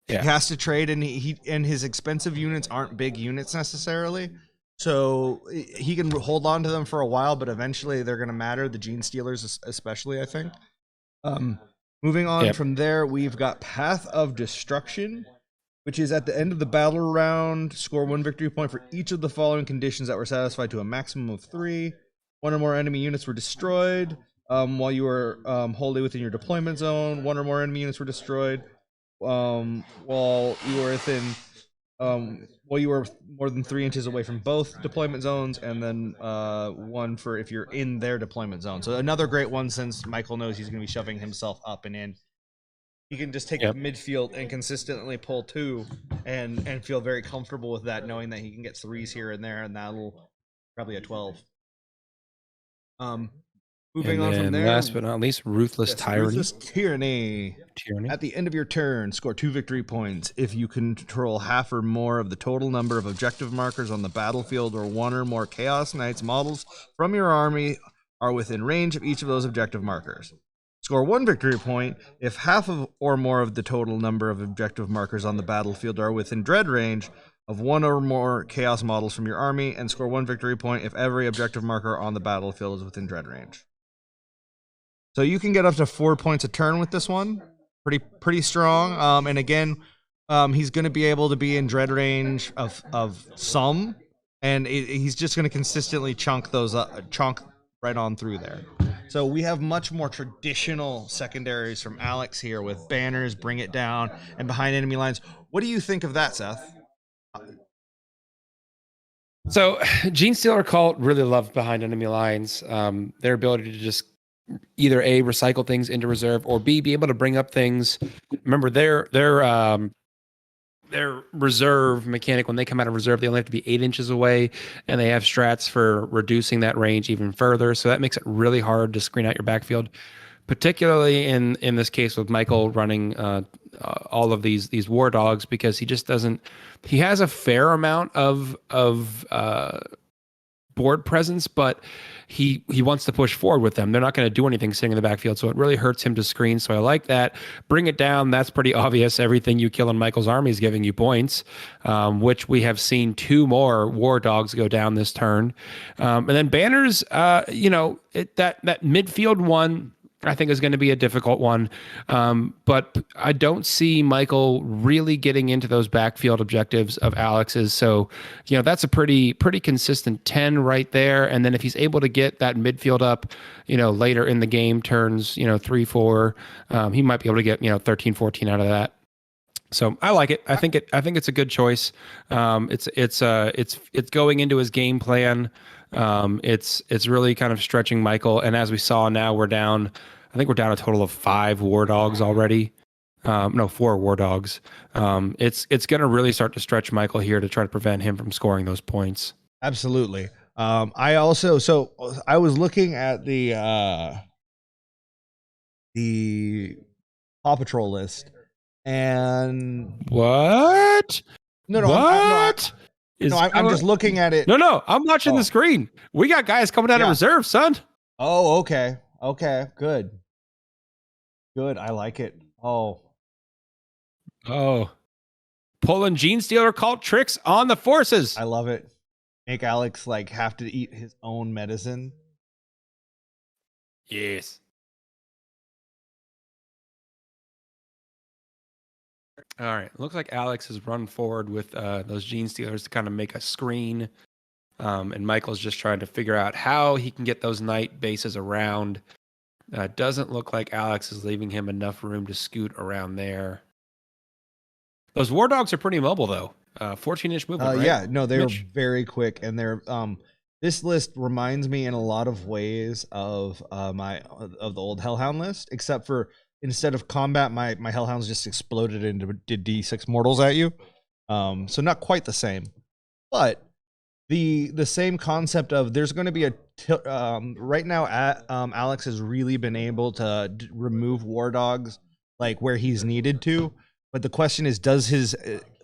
Yeah. He has to trade, and his expensive units aren't big units necessarily. So he can hold on to them for a while, but eventually they're going to matter. The Gene Stealers, especially, I think. Moving on from there, we've got Path of Destruction, which is at the end of the battle round, score 1 victory point for each of the following conditions that were satisfied to a maximum of 3. 1 or more enemy units were destroyed while you were wholly within your deployment zone. 1 or more enemy units were destroyed while you were more than 3 inches away from both deployment zones, and then 1 for if you're in their deployment zone. So another great one, since Michael knows he's going to be shoving himself up and in. He can just take the midfield and consistently pull 2 and feel very comfortable with that, knowing that he can get 3s here and there, and that'll probably a 12. Moving on from there, last but not least, Ruthless Tyranny. Ruthless Tyranny. At the end of your turn, score 2 victory points if you control half or more of the total number of objective markers on the battlefield, or 1 or more Chaos Knights models from your army are within range of each of those objective markers. Score 1 victory point if half of or more of the total number of objective markers on the battlefield are within dread range of 1 or more Chaos models from your army, and score 1 victory point if every objective marker on the battlefield is within dread range. So you can get up to 4 points a turn with this one. Pretty strong. And again, he's going to be able to be in dread range of some, and he's just going to consistently chunk those chunk right on through there. So we have much more traditional secondaries from Alex here with banners, bring it down, and behind enemy lines. What do you think of that, Seth? So Gene Stealer Cult really loved behind enemy lines. Their ability to just either A, recycle things into reserve, or B, be able to bring up things. Remember, their reserve mechanic, when they come out of reserve, they only have to be 8 inches away, and they have strats for reducing that range even further. So that makes it really hard to screen out your backfield, particularly in this case with Michael running all of these war dogs, because he just doesn't. He has a fair amount of board presence, but he wants to push forward with them. They're not going to do anything sitting in the backfield, so it really hurts him to screen. So I like that. Bring it down. That's pretty obvious. Everything you kill in Michael's army is giving you points, which we have seen 2 more war dogs go down this turn. And then banners, that midfield one, I think is going to be a difficult one. But I don't see Michael really getting into those backfield objectives of Alex's. So, that's a pretty consistent 10 right there. And then if he's able to get that midfield up, later in the game, turns, 3, 4, he might be able to get, 13, 14 out of that. So I like it. I think it's a good choice. It's going into his game plan. It's really kind of stretching Michael. And as we saw, now I think we're down a total of 5 war dogs already. 4 war dogs. It's going to really start to stretch Michael here to try to prevent him from scoring those points. Absolutely. I was looking at the Paw Patrol list, and what? I'm just looking at it. No, I'm watching the screen. We got guys coming out of reserve, son. Oh, okay, good. I like it. Oh, pulling Gene Stealer cult tricks on the forces. I love it. Make Alex have to eat his own medicine. Yes. All right. Looks like Alex has run forward with those Gene Stealers to kind of make a screen. And Michael's just trying to figure out how he can get those knight bases around. Doesn't look like Alex is leaving him enough room to scoot around there. Those war dogs are pretty mobile, though. 14-inch movement, right? Yeah, no, they're Mitch? very quick, and they're this list reminds me in a lot of ways of the old Hellhound list, except for instead of combat, my Hellhounds just exploded into did D6 mortals at you. So not quite the same, but the same concept of there's going to be right now. Alex has really been able to remove war dogs where he's needed to, but the question is, does his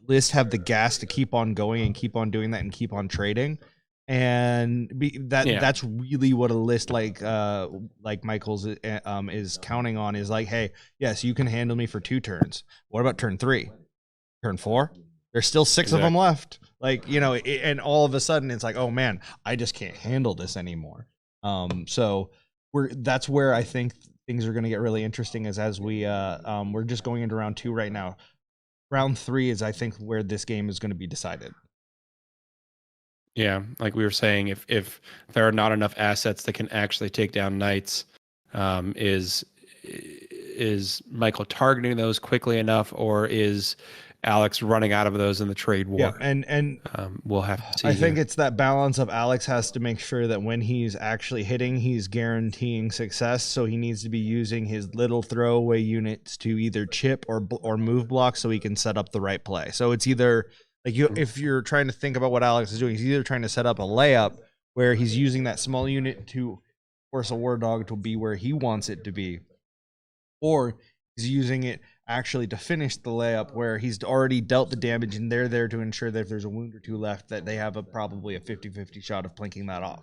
list have the gas to keep on going and keep on doing that and keep on trading? And that's really what a list like Michael's is counting on, is hey, yes, you can handle me for 2 turns. What about turn 3, turn 4? There's still 6 of them left. And all of a sudden it's oh man, I just can't handle this anymore. So that's where I think things are going to get really interesting, as we're just going into round 2 right now. Round 3 is, I think, where this game is going to be decided. Yeah, like we were saying, if there are not enough assets that can actually take down knights, is Michael targeting those quickly enough, or is Alex running out of those in the trade war? Yeah, and we'll have to see. I think it's that balance of Alex has to make sure that when he's actually hitting, he's guaranteeing success. So he needs to be using his little throwaway units to either chip or move block, so he can set up the right play. So it's either if you're trying to think about what Alex is doing, he's either trying to set up a layup where he's using that small unit to force a war dog to be where he wants it to be, or he's using it actually to finish the layup where he's already dealt the damage, and they're there to ensure that if there's a wound or 2 left, that they have probably a 50-50 shot of plinking that off.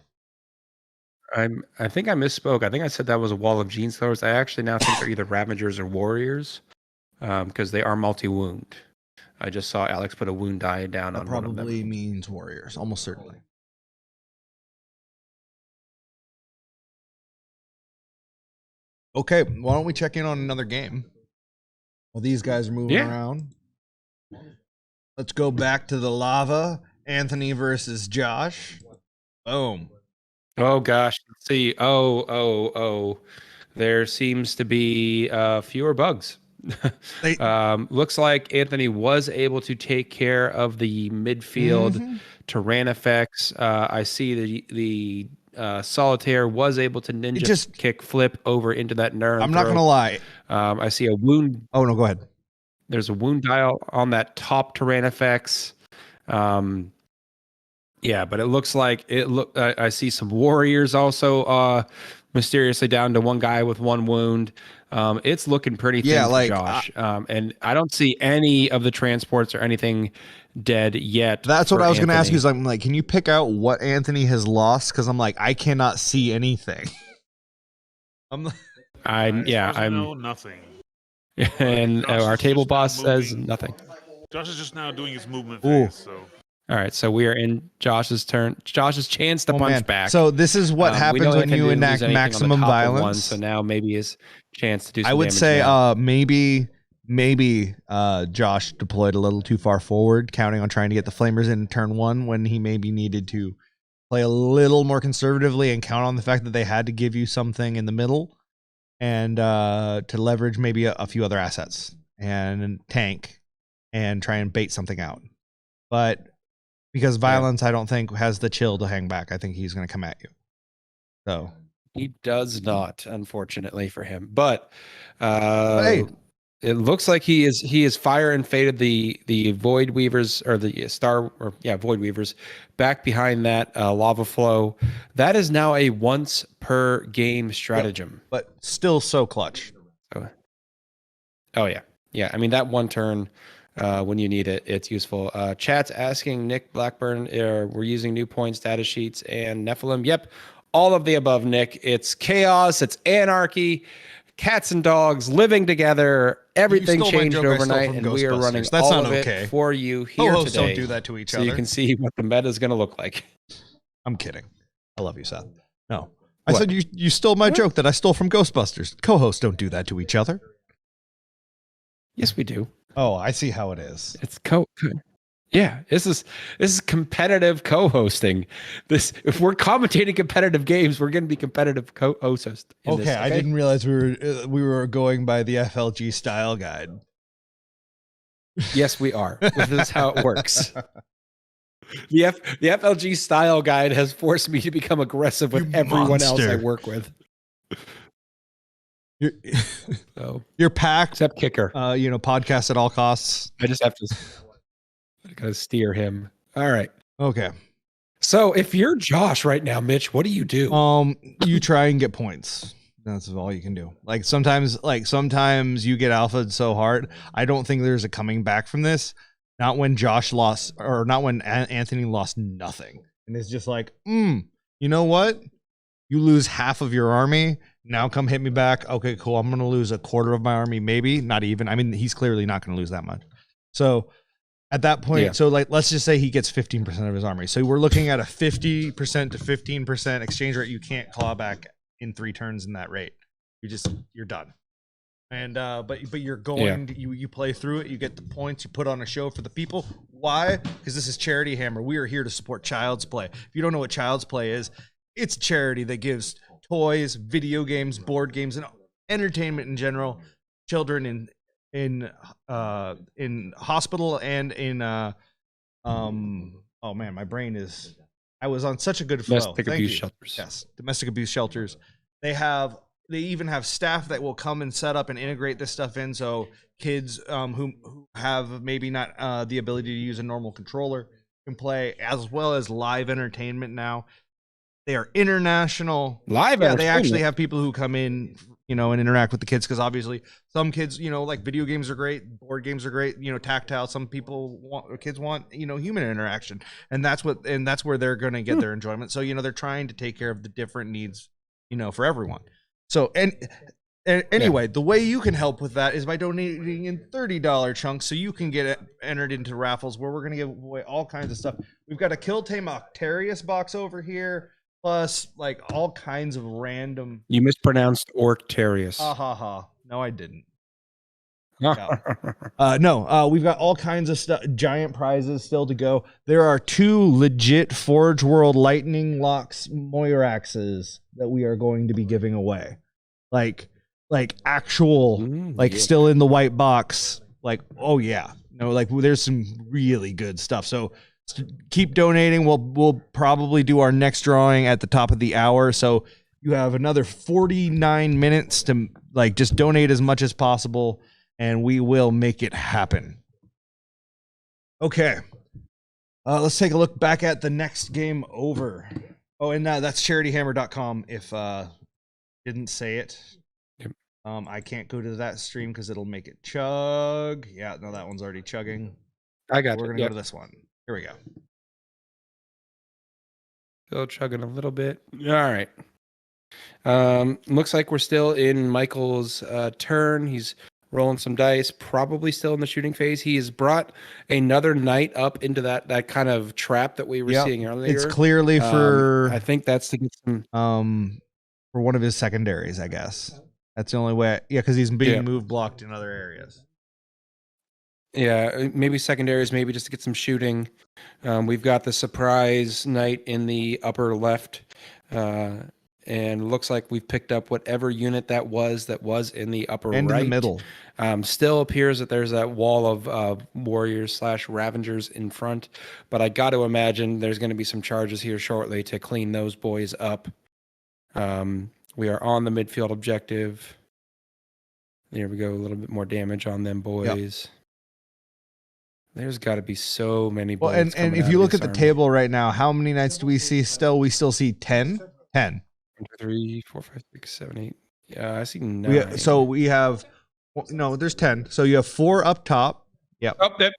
I think I misspoke. I think I said that was a wall of Gene Stealers. I actually now think they're either Ravagers or Warriors, because they are multi-wound. I just saw Alex put a wound die down on one of them. Probably means Warriors, almost certainly. Okay, why don't we check in on another game? Well, these guys are moving around. Let's go back to the lava. Anthony versus Josh. Boom. Oh gosh. Let's see. Oh. There seems to be fewer bugs. Looks like Anthony was able to take care of the midfield terrain effects. I see the Solitaire was able to ninja kick flip over into that Nerd. I'm not going to lie. I see a wound. Oh, no, go ahead. There's a wound dial on that top terrain effects. Yeah, but it looks like I see some warriors also mysteriously down to one guy with one wound. It's looking pretty thin for Josh. And I don't see any of the transports or anything dead yet. That's what I was going to ask you. Anthony. Is I'm like, can you pick out what Anthony has lost? Because I'm like, I cannot see anything. I'm no, nothing. And Josh our is table just now boss says moving. nothing. Josh is just now doing his movement Ooh. phase. So All right, so we are in Josh's turn. Josh's chance to punch back. So this is what We happens know when Anthony you didn't lose enact anything on the maximum top of one, violence. so now maybe his chance to do some I would damage say now. maybe Josh deployed a little too far forward, counting on trying to get the flamers in turn one when he maybe needed to play a little more conservatively and count on the fact that they had to give you something in the middle and to leverage maybe a few other assets and tank and try and bait something out. But because violence, I don't think, has the chill to hang back. I think he's going to come at you. So He does not, unfortunately for him. But hey, it looks like he is fire and faded the Void Weavers or the Void Weavers back behind that lava flow. That is now a once per game stratagem. but still so clutch. Oh yeah. Yeah. I mean, that one turn when you need it, it's useful. Chat's asking Nick Blackburn, we're using new point status sheets and Nephilim. Yep. All of the above, Nick. It's chaos. It's anarchy. Cats and dogs living together. Everything changed overnight, and we are running all of it for you here today. Don't do that to each other. So you can see what the meta is going to look like. I'm kidding. I love you, Seth. No. I said you stole my joke that I stole from Ghostbusters. Co-hosts don't do that to each other. Yes, we do. Oh, I see how it is. It's Yeah, this is competitive co-hosting. If we're commentating competitive games, we're going to be competitive co-hosts. Okay, I didn't realize we were going by the FLG style guide. Yes, we are. This is how it works. The FLG style guide has forced me to become aggressive with everyone else I work with. Your pack, except kicker. Podcast at all costs. I just have to. I gotta steer him. All right. Okay. So if you're Josh right now, Mitch, what do? You try and get points. That's all you can do. Sometimes you get alphaed so hard. I don't think there's a coming back from this. Not when Josh lost, or not when Anthony lost nothing. And it's just like, you know what? You lose half of your army. Now come hit me back. Okay, cool. I'm going to lose a quarter of my army. Maybe not even. I mean, he's clearly not going to lose that much. So at that point, let's just say he gets 15% of his army. So we're looking at a 50% to 15% exchange rate. You can't claw back in 3 turns in that rate. You're done. And but you're going you play through it, you get the points, you put on a show for the people. Why? Because this is Charity Hammer. We are here to support Child's Play. If you don't know what Child's Play is, it's a charity that gives toys, video games, board games, and entertainment in general, children in hospital and in oh man, my brain is. I was on such a good flow. Domestic abuse shelters. Yes, domestic abuse shelters. They even have staff that will come and set up and integrate this stuff in, so kids who have maybe not the ability to use a normal controller can play, as well as live entertainment now. They are international. They actually have people who come in, and interact with the kids, because obviously some kids, like video games are great, board games are great, tactile. Some kids want, human interaction, and that's where they're going to get their enjoyment. So, they're trying to take care of the different needs, for everyone. So, anyway, the way you can help with that is by donating in $30 chunks, so you can get entered into raffles where we're going to give away all kinds of stuff. We've got a Kill Tame Octarius box over here, plus all kinds of random. You mispronounced Orctarius. No, I didn't. No, we've got all kinds of stuff, giant prizes still to go. There are 2 legit Forge World Lightning Locks Moiraxes that we are going to be giving away. Actual, still in the white box. There's some really good stuff. So keep donating. We'll probably do our next drawing at the top of the hour. So you have another 49 minutes to just donate as much as possible, and we will make it happen. Okay. Let's take a look back at the next game over. Oh, and that's charityhammer.com if didn't say it. Yep. I can't go to that stream because it'll make it chug. Yeah, no, that one's already chugging. I got We're it. gonna go Yep. to this one. Here we go. Still chugging a little bit. All right. Looks like we're still in Michael's turn. He's rolling some dice, probably still in the shooting phase. He has brought another knight up into that kind of trap that we were Yep. seeing earlier. It's clearly for I think that's to get some for one of his secondaries, I guess. That's the only way. Yeah, because he's being Yeah. move blocked in other areas. Yeah, maybe secondaries, maybe just to get some shooting. We've got the surprise knight in the upper left, and looks like we've picked up whatever unit that was in the upper And right. in the middle. Still appears that there's that wall of warriors / ravengers in front, but I got to imagine there's going to be some charges here shortly to clean those boys up. We are on the midfield objective. There we go, a little bit more damage on them boys. Yep. There's got to be so many bullets. Well, and if you look at the table right now, how many knights do we see still? We still see 10? 10. 1, 2, 3, 4, 5, 6, 7, 8. Yeah, I see 9. So we have, no, there's 10. So you have 4 up top. Yep. Oh, the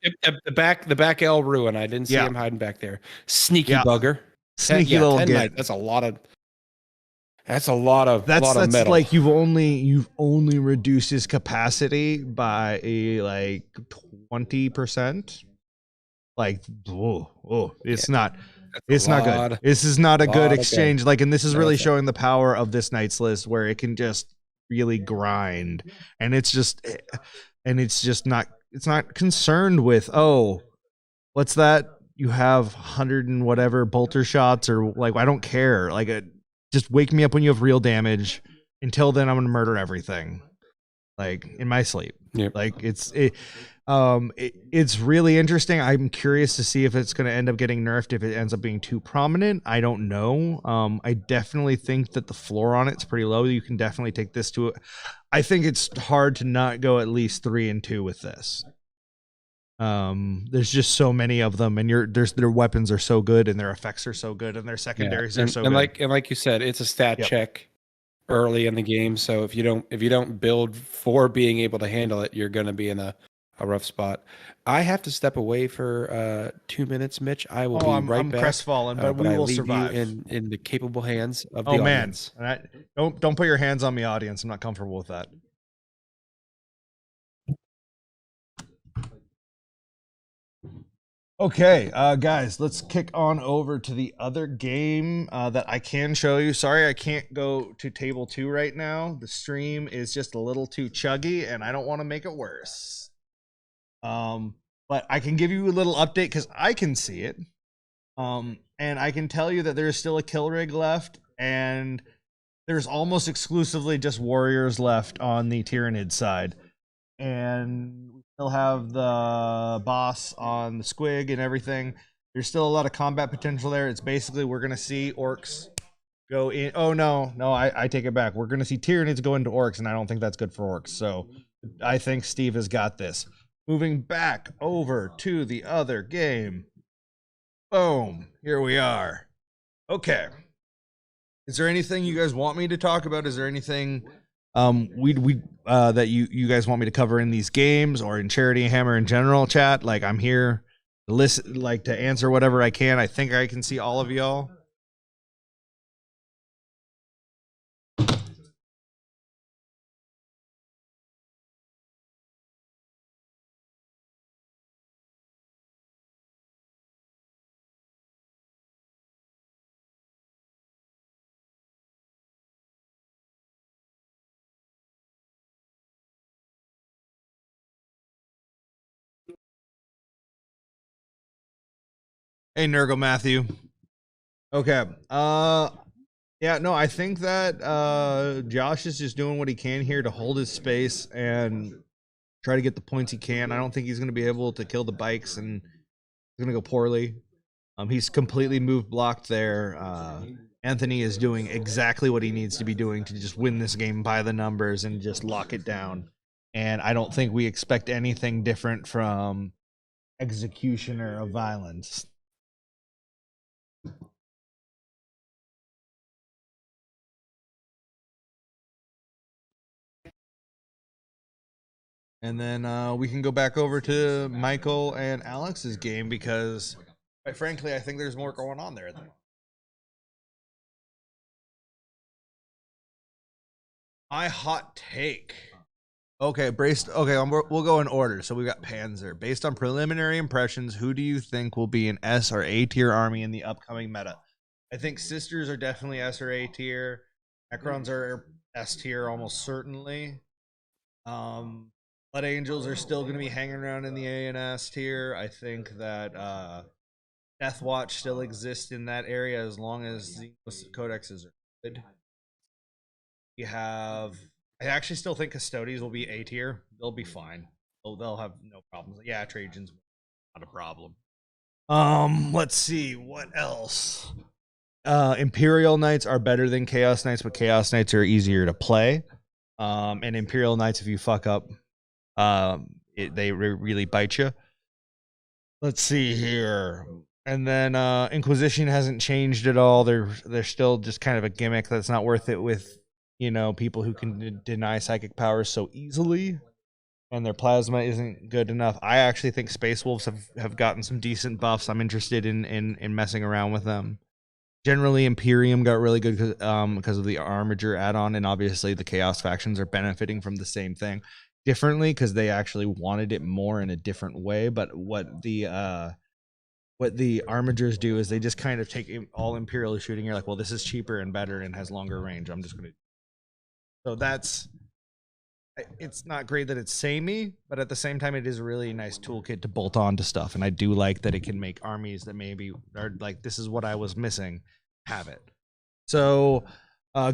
back L ruin. I didn't see him hiding back there. Sneaky bugger. Sneaky little git. That's a lot of. That's a lot of. That's metal. like you've only reduced his capacity by like 20%. Like, it's not good. This is not a good exchange. Like, and this is really showing the power of this knight's list, where it can just really grind, and it's just not. It's not concerned with, oh, what's that? You have 100 and whatever bolter shots, or like, I don't care. Like, just wake me up when you have real damage. Until then, I'm gonna murder everything, like in my sleep. Yep. Like it's really interesting. I'm curious to see if it's gonna end up getting nerfed if it ends up being too prominent. I don't know. I definitely think that the floor on it's pretty low. You can definitely take this to it. I think it's hard to not go at least 3 and 2 with this. There's just so many of them, and their weapons are so good, and their effects are so good, and their secondaries are so good. Like you said, it's a stat check early in the game. So if you don't build for being able to handle it, you're going to be in a rough spot. I have to step away for 2 minutes, Mitch. I will be right back. I'm crestfallen, but we will survive. You in the capable hands of the audience. Man, don't put your hands on me, audience. I'm not comfortable with that. Okay, guys, let's kick on over to the other game that I can show you. Sorry, I can't go to table 2 right now. The stream is just a little too chuggy, and I don't want to make it worse. But I can give you a little update because I can see it. And I can tell you that there's still a kill rig left, and there's almost exclusively just warriors left on the Tyrannid side. And we still have the boss on the squig and everything. There's still a lot of combat potential there. It's basically we're going to see orcs go in. Oh, no, I take it back. We're going to see Tyranids go into orcs, and I don't think that's good for orcs. So I think Steve has got this. Moving back over to the other game. Boom. Here we are. Okay. Is there anything you guys want me to talk about? Is there anything that you guys want me to cover in these games or in Charity Hammer in general, chat? Like, I'm here to listen, like, to answer whatever I can. I think I can see all of y'all. Hey, Nurgle Matthew. Okay. Yeah, no, I think that Josh is just doing what he can here to hold his space and try to get the points he can. I don't think he's going to be able to kill the bikes, and it's going to go poorly. He's completely move blocked there. Anthony is doing exactly what he needs to be doing to just win this game by the numbers and just lock it down. And I don't think we expect anything different from Executioner of Violence. And then we can go back over to Michael and Alex's game because, quite frankly, I think there's more going on there. My hot take. Okay, we'll go in order. So we got Panzer. Based on preliminary impressions, who do you think will be an S or A tier army in the upcoming meta? I think Sisters are definitely S or A tier. Necrons are S tier almost certainly. Blood Angels are still going to be hanging around in the A and S tier. I think that Death Watch still exists in that area as long as the codexes are good. I actually still think Custodes will be A tier. They'll be fine. They'll have no problems. Yeah, Trajan's not a problem. Let's see what else. Imperial Knights are better than Chaos Knights, but Chaos Knights are easier to play. And Imperial Knights, if you fuck up, they really bite you. Let's see here. And then Inquisition hasn't changed at all. They're still just kind of a gimmick that's not worth it with, people who can deny psychic powers so easily. And their plasma isn't good enough. I actually think Space Wolves have gotten some decent buffs. I'm interested in messing around with them. Generally, Imperium got really good because of the Armiger add-on, and obviously the Chaos factions are benefiting from the same thing differently because they actually wanted it more in a different way. But what the Armigers do is they just kind of take all Imperial shooting. You're like, well, this is cheaper and better and has longer range. I'm just going to... So it's not great that it's samey, but at the same time, it is a really nice toolkit to bolt on to stuff. And I do like that it can make armies that maybe are like, this is what I was missing, have it. So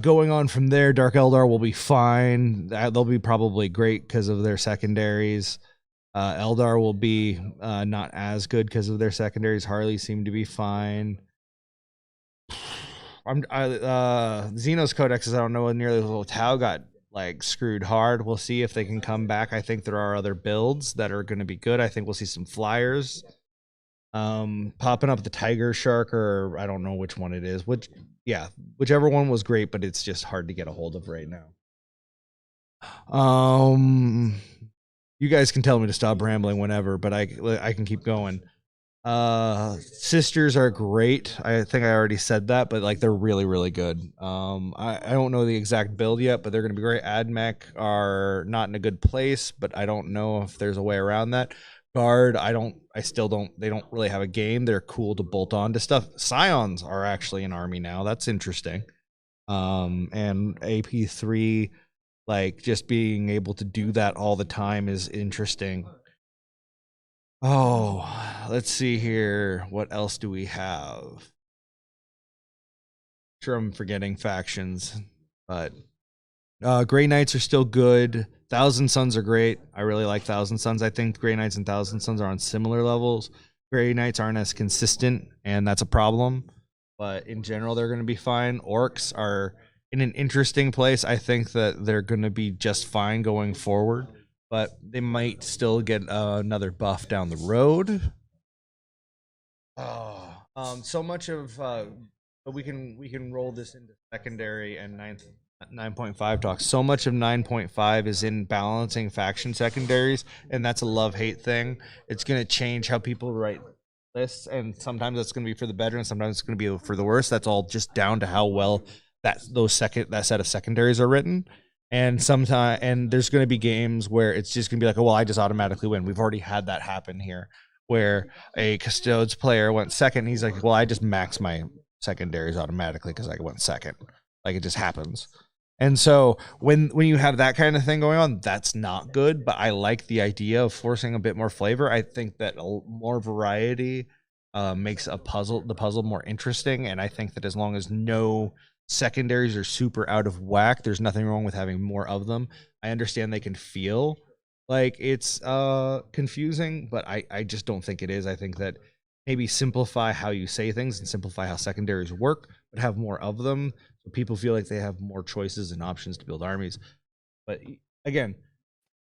going on from there, Dark Eldar will be fine. They'll be probably great because of their secondaries. Eldar will be not as good because of their secondaries. Harley seem to be fine. Xenos codexes, I don't know nearly as well. Tau got screwed hard. We'll see if they can come back. I think there are other builds that are going to be good. I think we'll see some flyers popping up. The Tiger Shark, or I don't know which one it is. Whichever one was great, but it's just hard to get a hold of right now. You guys can tell me to stop rambling whenever, but I can keep going. Sisters are great. I think I already said that, but they're really, really good. I don't know the exact build yet, but they're going to be great. Admech are not in a good place, but I don't know if there's a way around that. Guard, they don't really have a game. They're cool to bolt on to stuff. Scions are actually an army now. That's interesting. And AP3, just being able to do that all the time is interesting. Oh, let's see here. What else do we have? Sure, I'm forgetting factions, but Grey Knights are still good. Thousand Suns are great. I really like Thousand Suns. I think Grey Knights and Thousand Suns are on similar levels. Grey Knights aren't as consistent, and that's a problem. But in general, they're going to be fine. Orcs are in an interesting place. I think that they're going to be just fine going forward, but they might still get another buff down the road. So much of but we can roll this into secondary and 9.5 talk. So much of 9.5 is in balancing faction secondaries, and that's a love-hate thing. It's going to change how people write lists, and sometimes that's going to be for the better, and sometimes it's going to be for the worse. That's all just down to how well that set of secondaries are written. And there's going to be games where it's just going to be like, oh, well, I just automatically win. We've already had that happen here, where a Custodes player went second. And he's like, well, I just max my secondaries automatically because I went second. It just happens. And so when you have that kind of thing going on, that's not good. But I like the idea of forcing a bit more flavor. I think that more variety makes the puzzle more interesting. And I think that as long as no secondaries are super out of whack, there's nothing wrong with having more of them. I understand they can feel like it's confusing, but I just don't think it is. I think that maybe simplify how you say things and simplify how secondaries work, but have more of them so people feel like they have more choices and options to build armies. But again,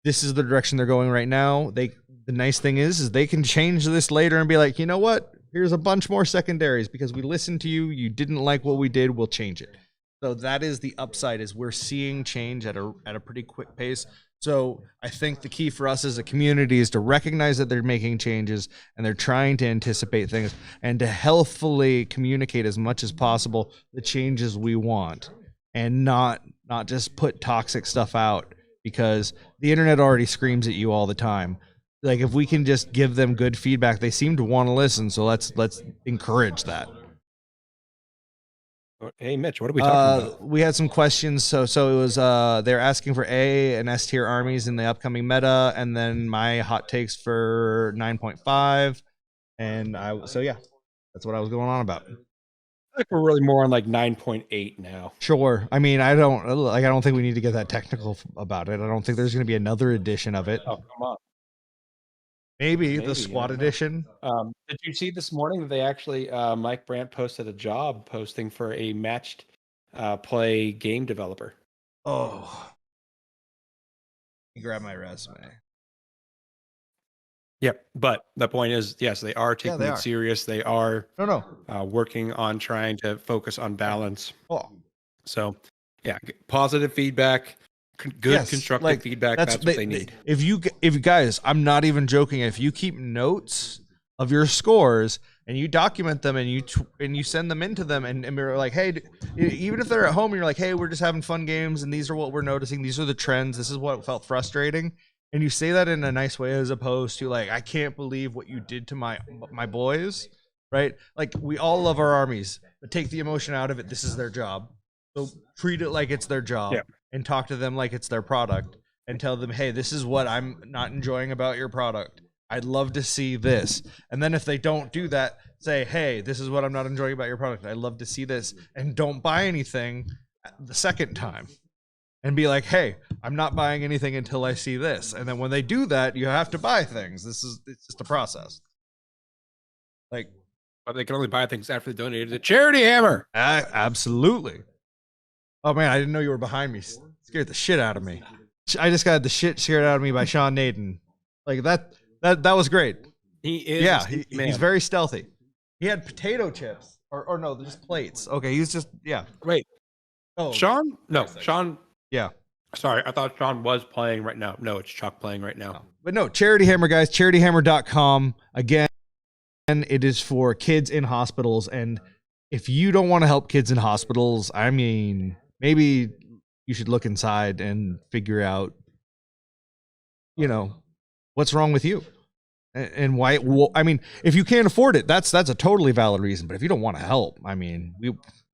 this is the direction they're going right now. The nice thing is they can change this later and be like, you know what? Here's a bunch more secondaries because we listened to you. You didn't like what we did. We'll change it. So that is the upside, is we're seeing change at a pretty quick pace. So I think the key for us as a community is to recognize that they're making changes and they're trying to anticipate things and to healthfully communicate as much as possible the changes we want, and not just put toxic stuff out, because the internet already screams at you all the time. Like, if we can just give them good feedback, they seem to want to listen. So let's encourage that. Hey, Mitch, what are we talking about? We had some questions. So it was they're asking for A and S tier armies in the upcoming meta, and then my hot takes for 9.5. And that's what I was going on about. I think we're really more on like 9.8 now. Sure. I mean, I don't think we need to get that technical about it. I don't think there's going to be another edition of it. Oh, come on. Maybe Maybe, the squad edition. Did you see this morning that they actually, Mike Brandt posted a job posting for a matched play game developer? Oh. You grab my resume. Yep. But the point is, yes, they are taking it serious. They are working on trying to focus on balance. Oh. So, yeah, positive feedback, good constructive feedback. That's what they need. If you guys, I'm not even joking. If you keep notes of your scores and you document them and you send them into them, and we're like, hey, even if they're at home and you're like, hey, we're just having fun games and these are what we're noticing, these are the trends, this is what felt frustrating, and you say that in a nice way, as opposed to like, I can't believe what you did to my boys, right? Like, we all love our armies, but take the emotion out of it. This is their job, so treat it like it's their job. And talk to them like it's their product, and tell them, hey, this is what I'm not enjoying about your product. I'd love to see this. And then if they don't do that, say, hey, this is what I'm not enjoying about your product. I'd love to see this. And don't buy anything the second time. And be like, hey, I'm not buying anything until I see this. And then when they do that, you have to buy things. It's just a process. Like, but they can only buy things after they donated to the Charity Hammer. Absolutely. Oh man, I didn't know you were behind me. Scared the shit out of me. I just got the shit scared out of me by Sean Naden. Like, that was great. He is. Yeah, he's very stealthy. He had potato chips, or no, they're just plates. Okay, he's just Wait. Oh, Sean? No, Sean. Yeah. Sorry, I thought Sean was playing right now. No, it's Chuck playing right now. But no, Charity Hammer, guys. CharityHammer.com. Again, it is for kids in hospitals, and if you don't want to help kids in hospitals, I mean, maybe you should look inside and figure out, what's wrong with you and why. I mean, if you can't afford it, that's a totally valid reason. But if you don't want to help, I mean,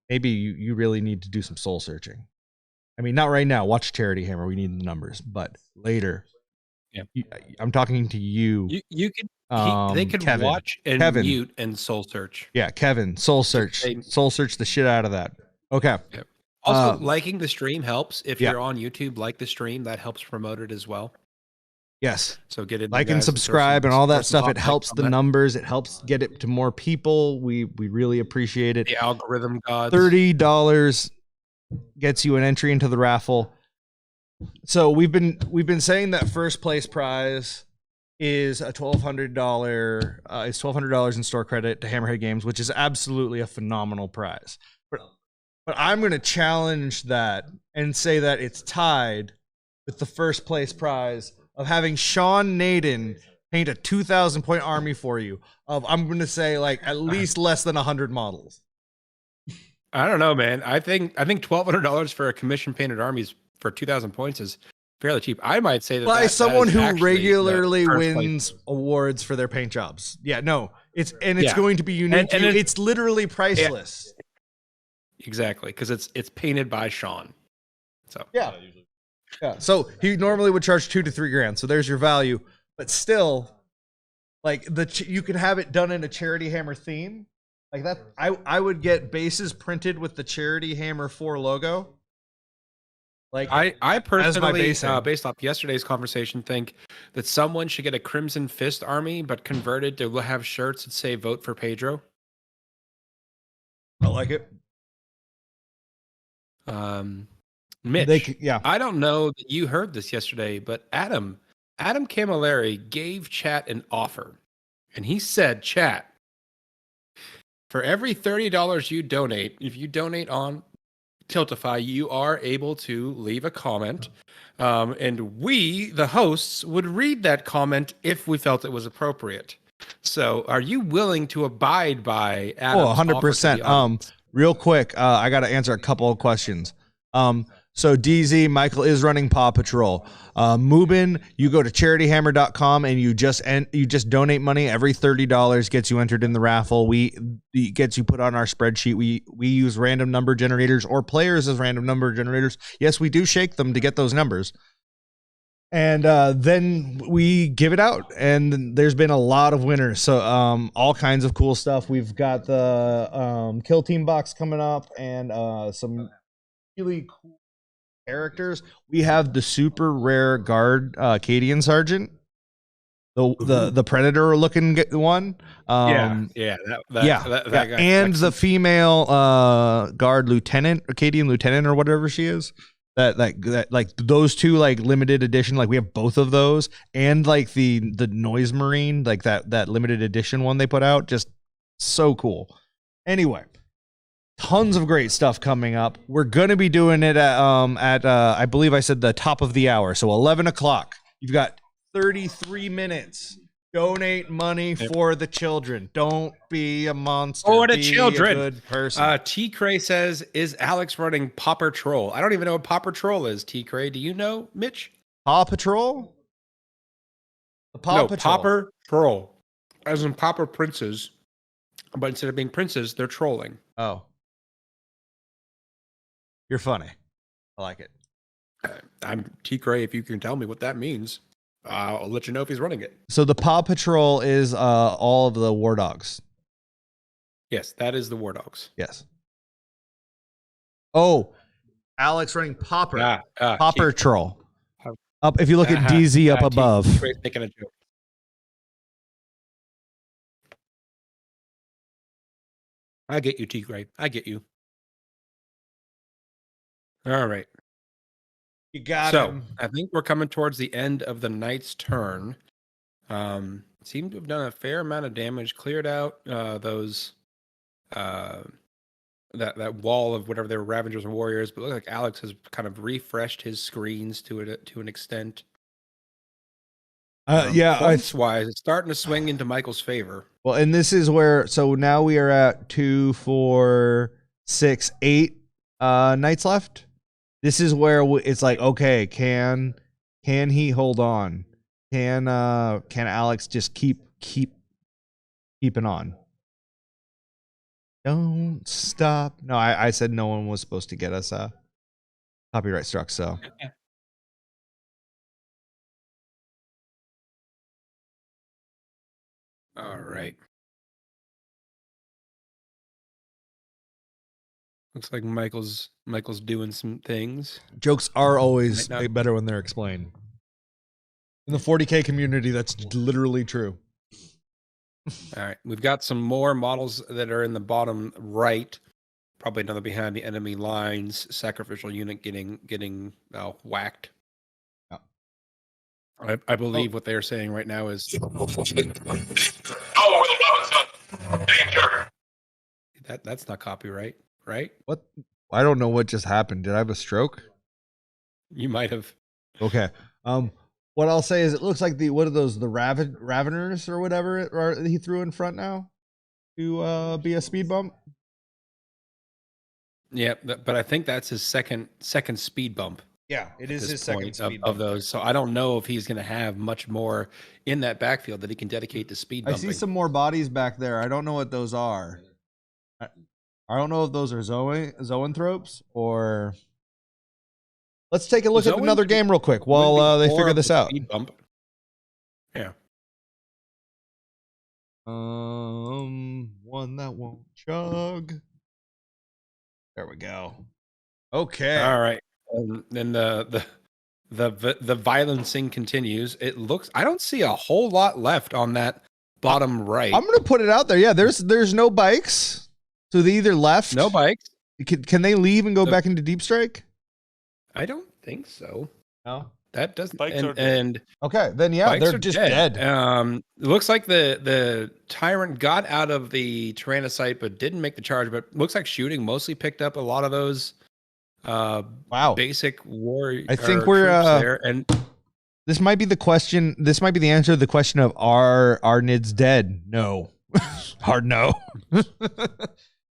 maybe you really need to do some soul searching. I mean, not right now. Watch Charity Hammer. We need the numbers, but later. Yeah, I'm talking to you. You could. They could Kevin. watch and Kevin. mute and soul search. Yeah, Kevin, soul search the shit out of that. Okay. Yep. Also, liking the stream helps. If you're on YouTube, like the stream, that helps promote it as well. Yes. So get it, like and subscribe and all that stuff. It helps the numbers. It helps get it to more people. We really appreciate it. The algorithm gods. $30 gets you an entry into the raffle. So we've been saying that first place prize is a $1,200. It's $1,200 in store credit to Hammerhead Games, which is absolutely a phenomenal prize. But I'm going to challenge that and say that it's tied with the first place prize of having Sean Naden paint a 2,000 point army for you. I'm going to say like at least less than 100 models. I don't know, man. I think $1,200 for a commission painted army for 2,000 points is fairly cheap. I might say that by someone who regularly wins place awards for their paint jobs. Yeah, no, it's going to be unique. And it's literally priceless. Yeah. Exactly, because it's painted by Sean. So yeah. So he normally would charge $2,000 to $3,000. So there's your value, but still, like you can have it done in a Charity Hammer theme, like that. I would get bases printed with the Charity Hammer 4 logo. Like I personally, based off yesterday's conversation, think that someone should get a Crimson Fist army, but converted to have shirts that say "Vote for Pedro." I like it. Mitch, I don't know that you heard this yesterday, but Adam Camilleri gave chat an offer, and he said, "Chat, for every $30 you donate, if you donate on Tiltify, you are able to leave a comment, and we, the hosts, would read that comment if we felt it was appropriate. So, are you willing to abide by Adam's offer to the 100%. audience? Real quick, I got to answer a couple of questions. So DZ, Michael is running Paw Patrol. Mubin, you go to charityhammer.com and you just donate money. Every $30 gets you entered in the raffle. It gets you put on our spreadsheet. We use random number generators or players as random number generators. Yes, we do shake them to get those numbers. And then we give it out, and there's been a lot of winners. So all kinds of cool stuff. We've got the Kill Team box coming up, and some really cool characters. We have the super rare guard Cadian Sergeant, the Predator looking one. That guy, and the female guard lieutenant, Cadian lieutenant, or whatever she is. That like those two like limited edition, like we have both of those, and like the Noise Marine, like that limited edition one they put out, just so cool. Anyway, tons of great stuff coming up. We're gonna be doing it at I believe I said the top of the hour, so 11 o'clock. You've got 33 minutes. Donate money for the children. Don't be a monster. For the be children. A good person. T. Cray says, "Is Alex running Paw Patrol?" I don't even know what Paw Patrol is. T. Cray, do you know, Mitch? Paw Patrol? The Paw Patrol, as in Pauper Princes, but instead of being princes, they're trolling. Oh, you're funny. I like it. I'm T. Cray. If you can tell me what that means, I'll let you know if he's running it. So the Paw Patrol is all of the War Dogs. Yes, that is the War Dogs. Yes. Oh, Alex running Popper. Popper Troll. Up if you look at DZ up above. Making a joke. I get you, T. Gray. I get you. All right. You got him. I think we're coming towards the end of the knight's turn. Seem to have done a fair amount of damage, cleared out those that wall of whatever they were, Ravagers and Warriors. But it looks like Alex has kind of refreshed his screens to an extent. Points wise, it's starting to swing into Michael's favor. Well, and this is where, so now we are at 2, 4, 6, 8 knights left. This is where it's like, okay, can he hold on? Can Alex just keep keeping on? Don't stop. No, I said no one was supposed to get us copyright struck, so. All right. Looks like Michael's doing some things. Jokes are always better when they're explained. In the 40K community, that's literally true. All right, we've got some more models that are in the bottom right, probably another behind the enemy lines. Sacrificial unit getting whacked. Yeah. I believe what they're saying right now is that's not copyright, right? What? I don't know what just happened. Did I have a stroke? You might have. Okay. What I'll say is it looks like the Raveners or whatever he threw in front now to be a speed bump. Yeah, but I think that's his second speed bump. Yeah, it is his second speed of those. So I don't know if he's going to have much more in that backfield that he can dedicate to speed bumping. I see some more bodies back there. I don't know what those are. I don't know if those are zoanthropes or. Let's take a look at another game real quick while they figure this out. Speed bump. Yeah. One that won't chug. There we go. Okay. All right. Then the violencing continues. It looks. I don't see a whole lot left on that bottom right. I'm gonna put it out there. Yeah, there's no bikes, so they either left. No bikes. Can they leave and go back into Deep Strike? I don't think so. No, that doesn't. Bikes are dead. Okay, then yeah, they're just dead. It looks like the tyrant got out of the Tyrannocyte, but didn't make the charge. But looks like shooting mostly picked up a lot of those Wow. basic war I think or we're troops there, and this might be the question. This might be the answer to the question of are Nids dead? No. Hard no.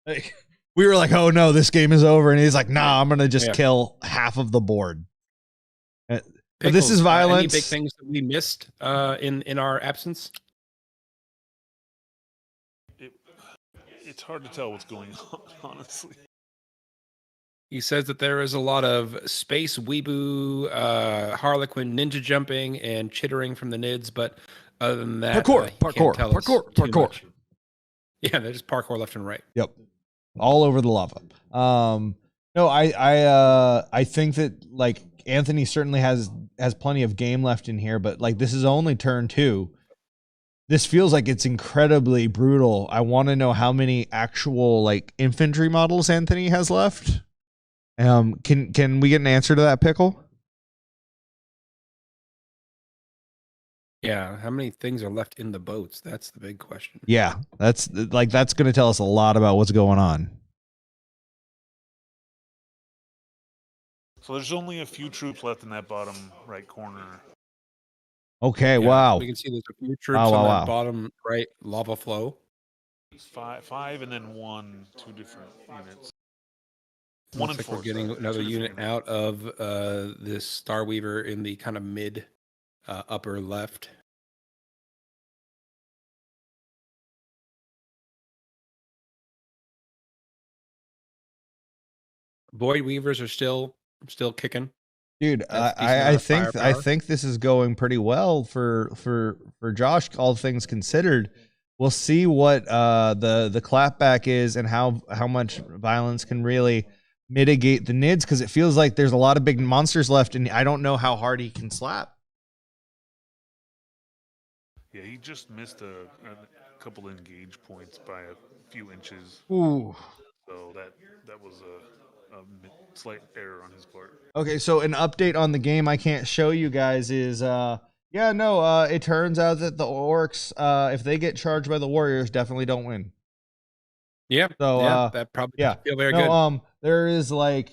Like, we were like, oh no, this game is over, and he's like, nah, I'm gonna just kill half of the board. But this is violence. Any big things that we missed in our absence? It's hard to tell what's going on, honestly. He says that there is a lot of space weeboo, Harlequin ninja jumping and chittering from the Nids, but other than that, parkour. Yeah, they're just parkour left and right. Yep, all over the lava. No, I think that like Anthony certainly has plenty of game left in here, but like this is only turn 2. This feels like it's incredibly brutal. I want to know how many actual like infantry models Anthony has left. Can we get an answer to that, Pickle? Yeah, how many things are left in the boats? That's the big question. Yeah, that's going to tell us a lot about what's going on. So there's only a few troops left in that bottom right corner. Okay, wow. We can see there's a few troops on that bottom right lava flow. Five and then 2 different units. Looks like we're getting another unit out of this Starweaver in the kind of mid upper left. Void Weavers are still kicking. Dude, I think this is going pretty well for Josh, all things considered. We'll see what the clapback is and how much violence can really mitigate the Nids, because it feels like there's a lot of big monsters left, and I don't know how hard he can slap. Yeah, he just missed a couple engage points by a few inches. Ooh. So that was a slight error on his part. Okay, so an update on the game I can't show you guys is it turns out that the orcs, if they get charged by the warriors, definitely don't win. Yeah. So that probably doesn't feel very good. There is like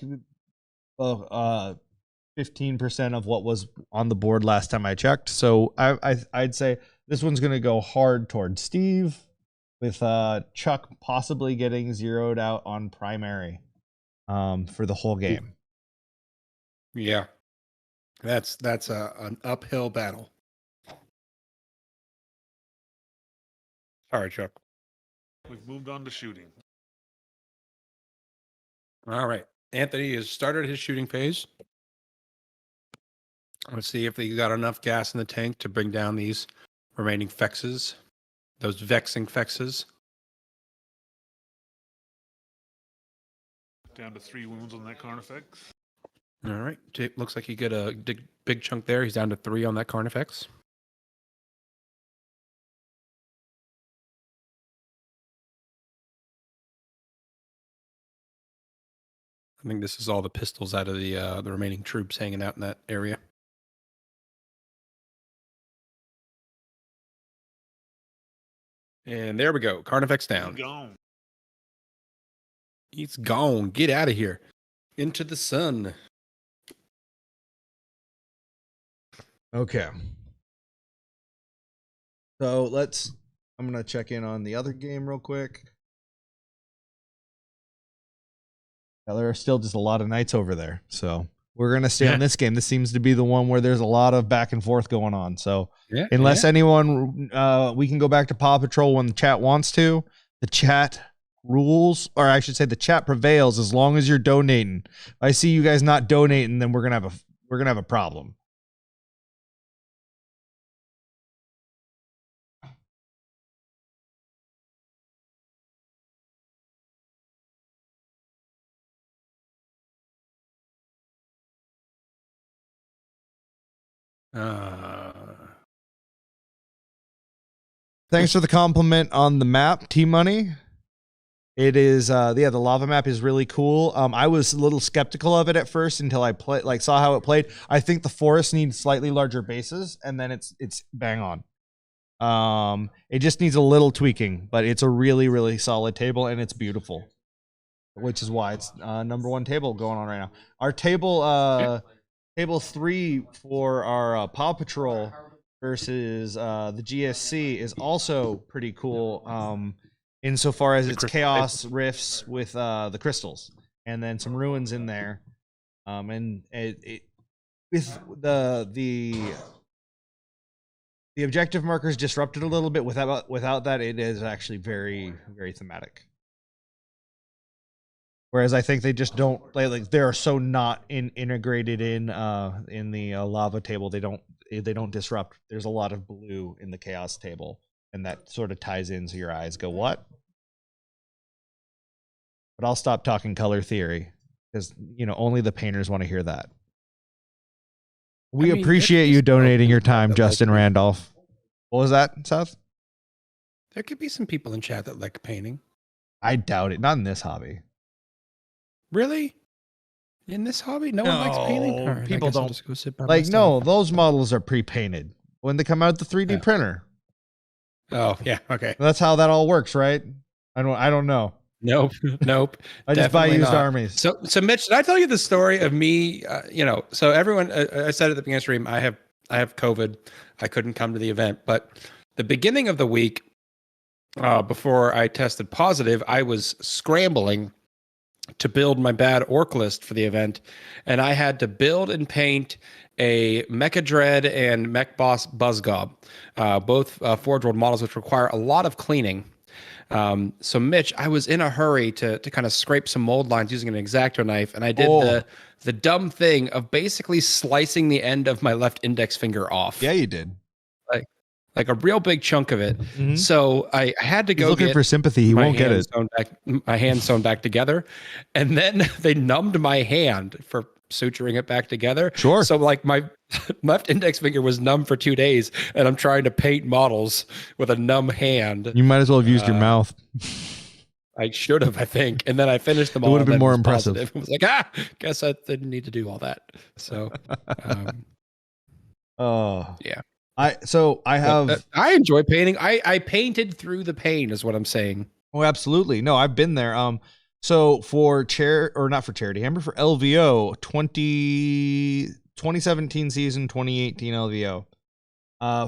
15% of what was on the board last time I checked. So I'd say this one's gonna go hard towards Steve, with Chuck possibly getting zeroed out on primary for the whole game. Yeah. That's an uphill battle. Sorry, Chuck. We've moved on to shooting. All right. Anthony has started his shooting phase. Let's see if he got enough gas in the tank to bring down these remaining fexes, those vexing fexes. Down to 3 wounds on that Carnifex. All right. Looks like you get a big chunk there. He's down to 3 on that Carnifex. I think this is all the pistols out of the remaining troops hanging out in that area. And there we go. Carnifex down. He's gone. He's gone. Get out of here. Into the sun. Okay. So I'm going to check in on the other game real quick. Now, there are still just a lot of knights over there. So we're going to stay on this game. This seems to be the one where there's a lot of back and forth going on. So unless anyone, we can go back to Paw Patrol when the chat wants to. The chat rules, or I should say the chat prevails as long as you're donating. If I see you guys not donating, then we're going to have a problem. Thanks for the compliment on the map, T-Money. It is, the lava map is really cool. I was a little skeptical of it at first until I saw how it played. I think the forest needs slightly larger bases, and then it's bang on. It just needs a little tweaking, but it's a really, really solid table, and it's beautiful. which is why it's number one table going on right now. Our table, table 3 for our Paw Patrol versus the GSC is also pretty cool. Insofar as it's chaos rifts with the crystals, and then some ruins in there, and it with the objective markers disrupted a little bit. Without that, it is actually very, very thematic. Whereas I think they just don't like they are so not integrated in the lava table. They don't disrupt. There's a lot of blue in the chaos table, and that sort of ties in so your eyes go, what? But I'll stop talking color theory because only the painters want to hear that. We appreciate you donating your time, Justin Randolph. What was that, Seth? There could be some people in chat that like painting. I doubt it. Not in this hobby. Really? In this hobby, no one likes painting. Right, people don't just go sit by like. myself. No, those models are pre-painted when they come out the 3D printer. Oh yeah, okay. That's how that all works, right? I don't know. Nope. I just buy used armies. So Mitch, did I tell you the story of me? So everyone, I said at the beginning of the stream, I have COVID. I couldn't come to the event, but the beginning of the week, before I tested positive, I was scrambling to build my bad orc list for the event, and I had to build and paint a Mecha Dread and Mech Boss Buzzgob, both Forge World models, which require a lot of cleaning. So Mitch, I was in a hurry to kind of scrape some mold lines using an X-Acto knife, and I did the dumb thing of basically slicing the end of my left index finger off. Yeah, you did. Like a real big chunk of it. Mm-hmm. So I had to go looking for sympathy. He won't get it. My hand sewn back together, and then they numbed my hand for suturing it back together. Sure. So like my left index finger was numb for 2 days, and I'm trying to paint models with a numb hand. You might as well have used your mouth. I should have, I think. And then I finished them all. It would have been more impressive. Positive. I was like, guess I didn't need to do all that. So, yeah. I enjoy painting. I painted through the pain is what I'm saying. Oh, absolutely. No, I've been there. So for not for Charity Hammer, for LVO 2017 season, 2018 LVO.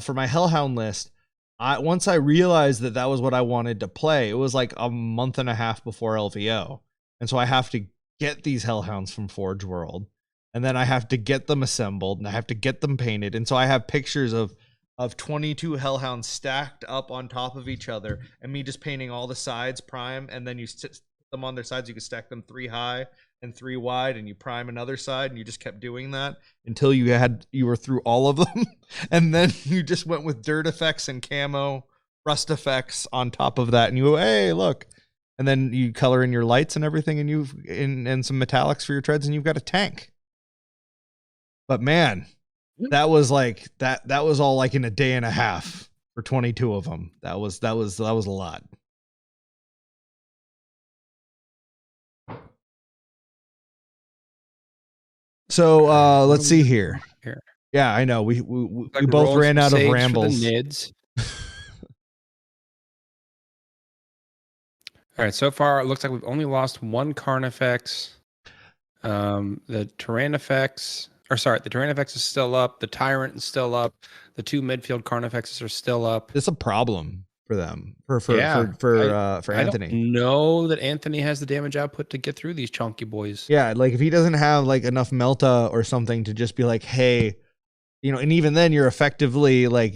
For my Hellhound list, once I realized that was what I wanted to play, it was like a month and a half before LVO. And so I have to get these Hellhounds from Forge World, and then I have to get them assembled, and I have to get them painted. And so I have pictures of 22 Hellhounds stacked up on top of each other, and me just painting all the sides prime, and then you sit them on their sides. You can stack them 3 high and 3 wide, and you prime another side, and you just kept doing that until you were through all of them. And then you just went with dirt effects and camo rust effects on top of that, and you go, hey, look. And then you color in your lights and everything, and and some metallics for your treads, and you've got a tank. But man, that was like that was all like in a day and a half for 22 of them. That was a lot. So let's see here. Yeah, I know. We both ran out of rambles. All right, so far it looks like we've only lost 1 Carnifex. The Tyrannifex is still up. The Tyrant is still up. The 2 midfield Carnifexes are still up. It's a problem for them. For Anthony. I don't know that Anthony has the damage output to get through these chunky boys. Yeah, like if he doesn't have like enough Melta or something to just be like, hey, and even then you're effectively like,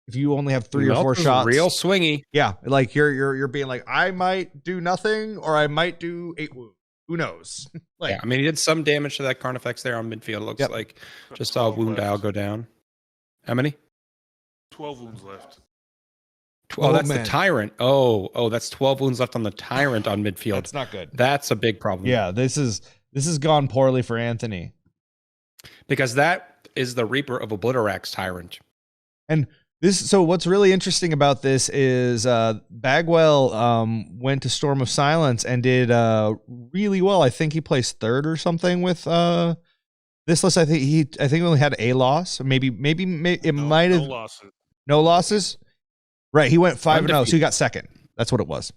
if you only have 3 or 4 shots, real swingy. Yeah, like you're being like, I might do nothing or I might do 8 wounds. Who knows? Yeah, I mean, he did some damage to that Carnifex there on midfield. It looks like just saw wound dial go down. How many? 12 wounds left. That's the Tyrant. Oh, that's 12 wounds left on the Tyrant on midfield. That's not good. That's a big problem. Yeah, this has gone poorly for Anthony. Because that is the Reaper of Obliterax Tyrant. And so what's really interesting about this is Bagwell went to Storm of Silence and did really well. I think he placed 3rd or something with this list. I think he only had a loss. Maybe it might have no losses. Right, he went 5-0, so he got 2nd. That's what it was.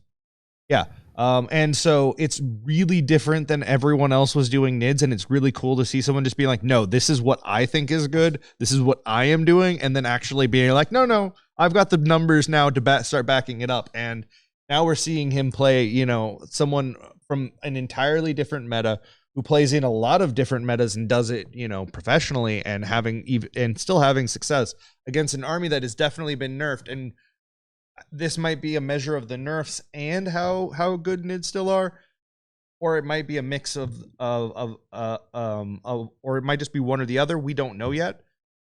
Yeah. And so it's really different than everyone else was doing NIDS, and it's really cool to see someone just being like, no, this is what I think is good. This is what I am doing. And then actually being like, no, I've got the numbers now to start backing it up. And now we're seeing him play, you know, someone from an entirely different meta who plays in a lot of different metas and does it, you know, professionally and still having success against an army that has definitely been nerfed. And this might be a measure of the nerfs and how good NIDs still are, or it might be a mix of or it might just be one or the other. We don't know yet,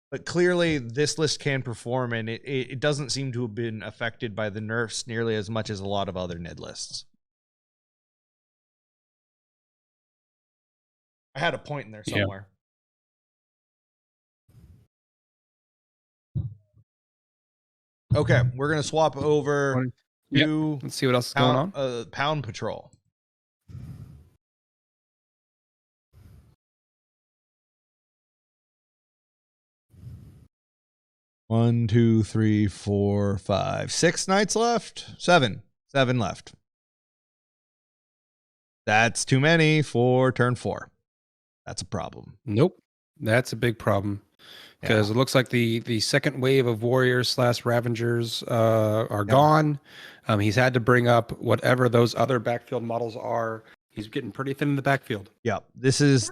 but clearly this list can perform, and it doesn't seem to have been affected by the nerfs nearly as much as a lot of other NID lists. I had a point in there somewhere. Okay, we're gonna swap over to Let's see what else is going on. Pound Patrol. One, two, three, four, five, 6 knights left. Seven left. That's too many for turn 4. That's a problem. Nope, that's a big problem. Because it looks like the second wave of warriors / Ravengers are gone. He's had to bring up whatever those other backfield models are. He's getting pretty thin in the backfield. Yeah, this is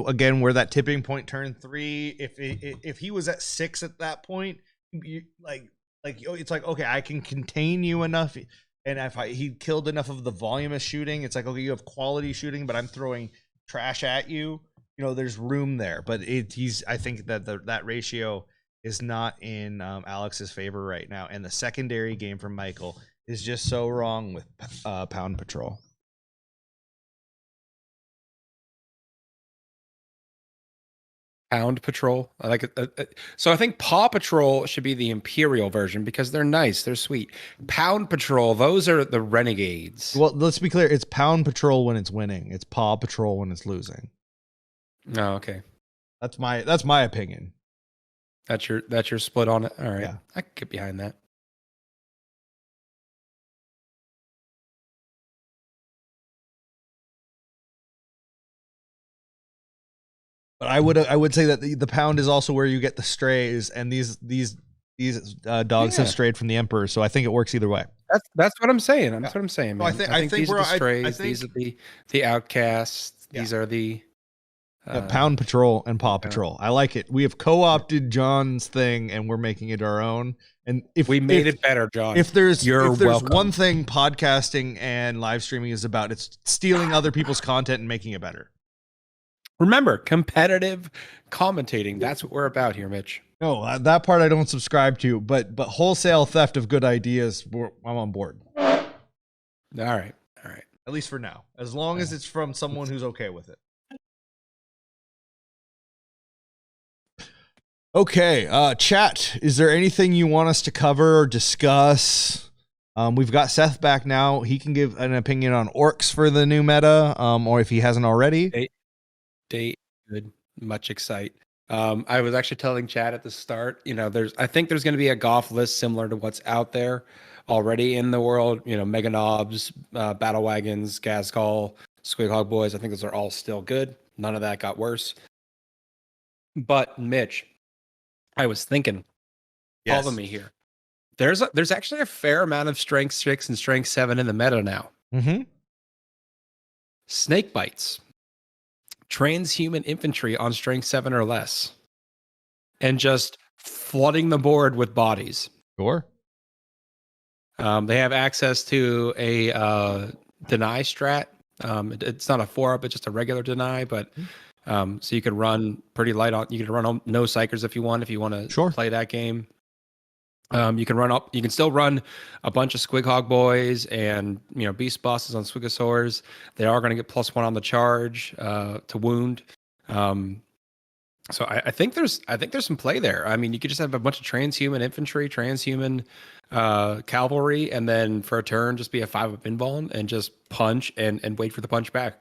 again where that tipping point turn 3. If he was at 6 at that point, it's like, okay, I can contain you enough, and if he killed enough of the volume of shooting, it's like, okay, you have quality shooting, but I'm throwing trash at you. You know, there's room there, but I think that that ratio is not in Alex's favor right now, and the secondary game from Michael is just so wrong with Pound Patrol. Pound Patrol, I like it. So I think Paw Patrol should be the Imperial version because they're nice, they're sweet. Pound Patrol, those are the Renegades. Well, let's be clear: it's Pound Patrol when it's winning. It's Paw Patrol when it's losing. Oh, okay. That's my opinion. That's your split on it. All right. Yeah. I can get behind that. But I would say that the Pound is also where you get the strays, and these dogs have strayed from the Emperor, so I think it works either way. That's what I'm saying. That's what I'm saying, man. So I think these are the strays. think these are the outcasts. These are the Pound Patrol and Paw Patrol. I like it. We have co-opted John's thing, and we're making it our own. And if we made it better, John, if there's one thing podcasting and live streaming is about, it's stealing other people's content and making it better. Remember, competitive commentating. That's what we're about here, Mitch. No, that part I don't subscribe to, but wholesale theft of good ideas, I'm on board. All right. At least for now, as long as it's from someone who's okay with it. Okay, chat, is there anything you want us to cover or discuss? We've got Seth back now. He can give an opinion on orcs for the new meta, or if he hasn't already. Date, good, much excite. I was actually telling Chad at the start, I think there's going to be a golf list similar to what's out there already in the world. Mega Knobs, Battle Wagons, Gazcall, Squighog Boys. I think those are all still good. None of that got worse. But Mitch, I was thinking, follow me here. There's actually a fair amount of strength 6 and strength 7 in the meta now. Mm-hmm. Snake bites. Transhuman infantry on strength 7 or less. And just flooding the board with bodies. Sure. They have access to a deny strat. It's not a 4-up, it's just a regular deny, but so you could run pretty light on. You can run on no psychers if you want to play that game. You can still run a bunch of Squighog Boys and beast bosses on Squigosaurs. They are going to get +1 on the charge to wound. So I think there's some play there. I mean, you could just have a bunch of transhuman infantry, transhuman cavalry, and then for a turn just be a 5-up invuln and just punch and wait for the punch back.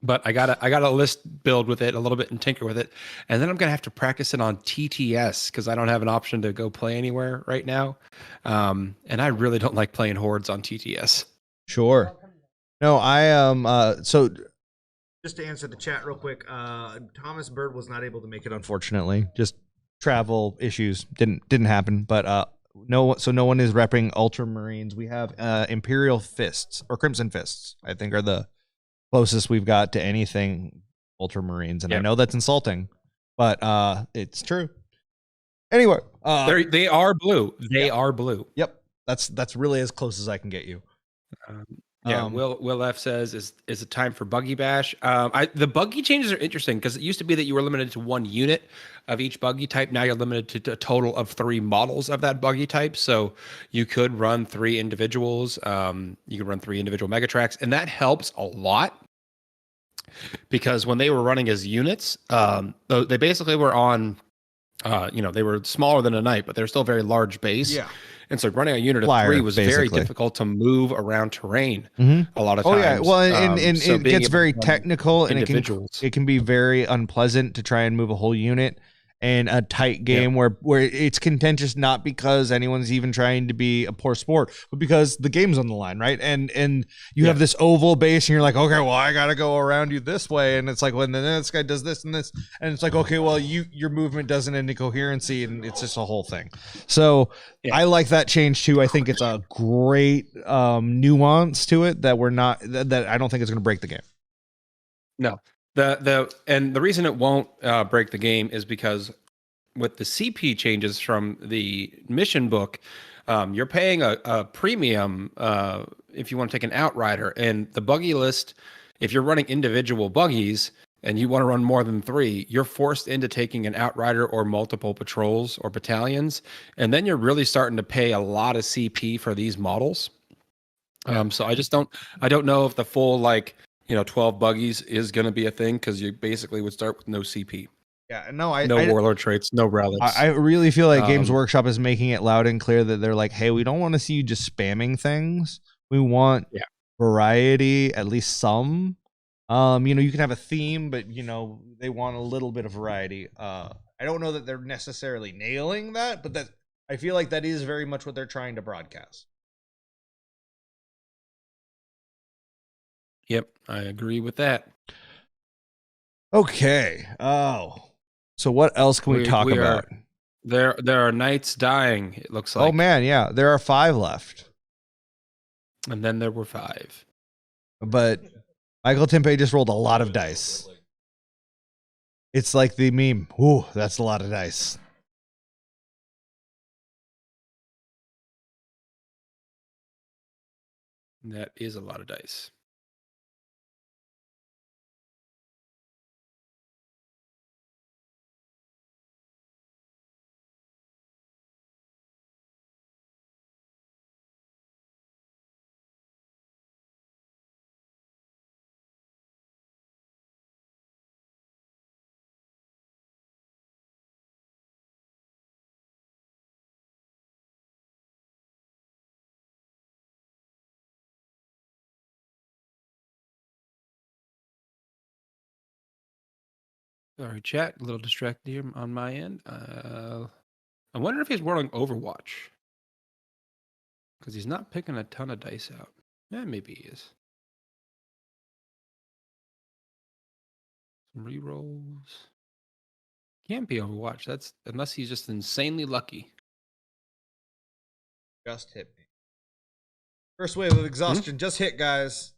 but I gotta list build with it a little bit and tinker with it, and then I'm gonna have to practice it on TTS because I don't have an option to go play anywhere right now, and I really don't like playing hordes on TTS. Sure. No, I so just to answer the chat real quick, Thomas Bird was not able to make it, unfortunately. Just travel issues didn't happen. But no one is repping Ultramarines. We have Imperial Fists or Crimson Fists, I think, are the closest we've got to anything Ultramarines. And I know that's insulting, but it's true. Anyway, they are blue. They are blue. Yep, that's really as close as I can get you. Will F says is it time for buggy bash? The buggy changes are interesting because it used to be that you were limited to one unit of each buggy type. Now you're limited to a total of 3 models of that buggy type. So you could run 3 individuals. You could run 3 individual Megatracks, and that helps a lot because when they were running as units, they basically were on. They were smaller than a knight, but they're still very large base. Yeah. And so running a unit of Flyer, 3 was very basically difficult to move around terrain a lot of times. Oh yeah, well, and so it being gets able very to run technical, and individuals. it can be very unpleasant to try and move a whole unit in a tight game where it's contentious, not because anyone's even trying to be a poor sport, but because the game's on the line, right? And you have this oval base, and you're like, okay, well, I gotta go around you this way, and it's like, when then this guy does this and this, and it's like, okay, well, your movement doesn't end in coherency, and it's just a whole thing. So I like that change too. I think it's a great nuance to it that that I don't think it's going to break the game. No. The reason it won't break the game is because with the CP changes from the mission book, you're paying a premium if you want to take an outrider, and the buggy list. If you're running individual buggies and you want to run more than 3, you're forced into taking an outrider or multiple patrols or battalions, and then you're really starting to pay a lot of CP for these models. So I don't know if the full 12 buggies is going to be a thing because you basically would start with no CP. Yeah, no, warlord traits, no relics. I really feel like Games Workshop is making it loud and clear that they're like, hey, we don't want to see you just spamming things. We want variety, at least some. You can have a theme, but they want a little bit of variety. I don't know that they're necessarily nailing that, but I feel like that is very much what they're trying to broadcast. Yep, I agree with that. Okay. Oh, so what else can we talk about? There are knights dying, it looks like. Oh man, yeah, there are 5 left. And then there were 5. But Michael Tempe just rolled a lot of dice. It's like the meme. Ooh, that's a lot of dice. That is a lot of dice. Sorry, chat. A little distracted here on my end. I wonder if he's rolling Overwatch. Because he's not picking a ton of dice out. Yeah, maybe he is. Some rerolls. Can't be Overwatch. That's unless he's just insanely lucky. Just hit me. First wave of exhaustion just hit, guys.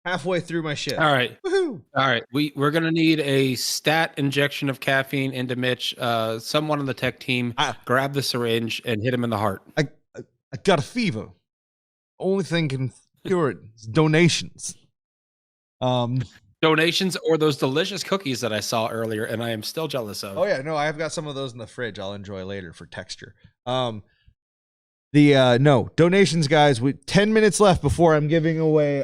Halfway through my shift. All right. Woohoo! All right. We're gonna need a stat injection of caffeine into Mitch. Someone on the tech team grab the syringe and hit him in the heart. I got a fever. Only thing can cure it is donations. Donations or those delicious cookies that I saw earlier, and I am still jealous of. Oh yeah, no, I've got some of those in the fridge. I'll enjoy later for texture. No donations, guys. 10 minutes left before I'm giving away.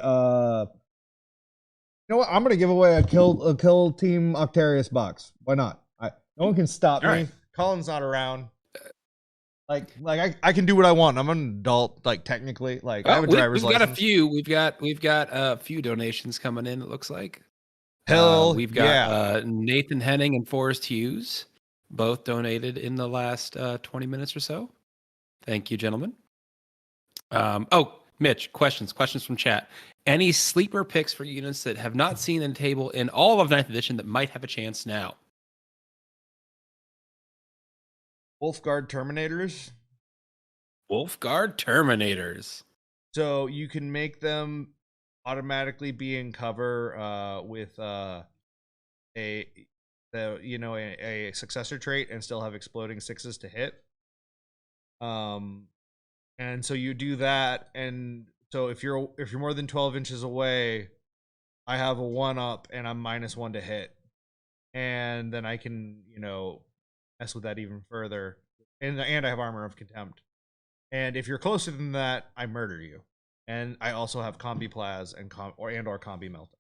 You know what? I'm gonna give away a kill team Octarius box. Why not? No one can stop me. Right. Colin's not around. Like I can do what I want. I'm an adult, technically. I have a driver's license. We've got a few donations coming in. It looks like Hell We've got yeah. Nathan Henning and Forrest Hughes, both donated in the last 20 minutes or so. Thank you, gentlemen. Mitch, questions from chat. Any sleeper picks for units that have not seen the table in all of 9th edition that might have a chance now? Wolfguard Terminators. Wolfguard Terminators. So you can make them automatically be in cover with a successor trait and still have exploding 6s to hit. And so you do that, and so if you're more than 12 inches away, I have a 1-up and I'm -1 to hit, and then I can mess with that even further, and I have Armor of Contempt, and if you're closer than that, I murder you, and I also have Combi Plaz and or Combi Melta.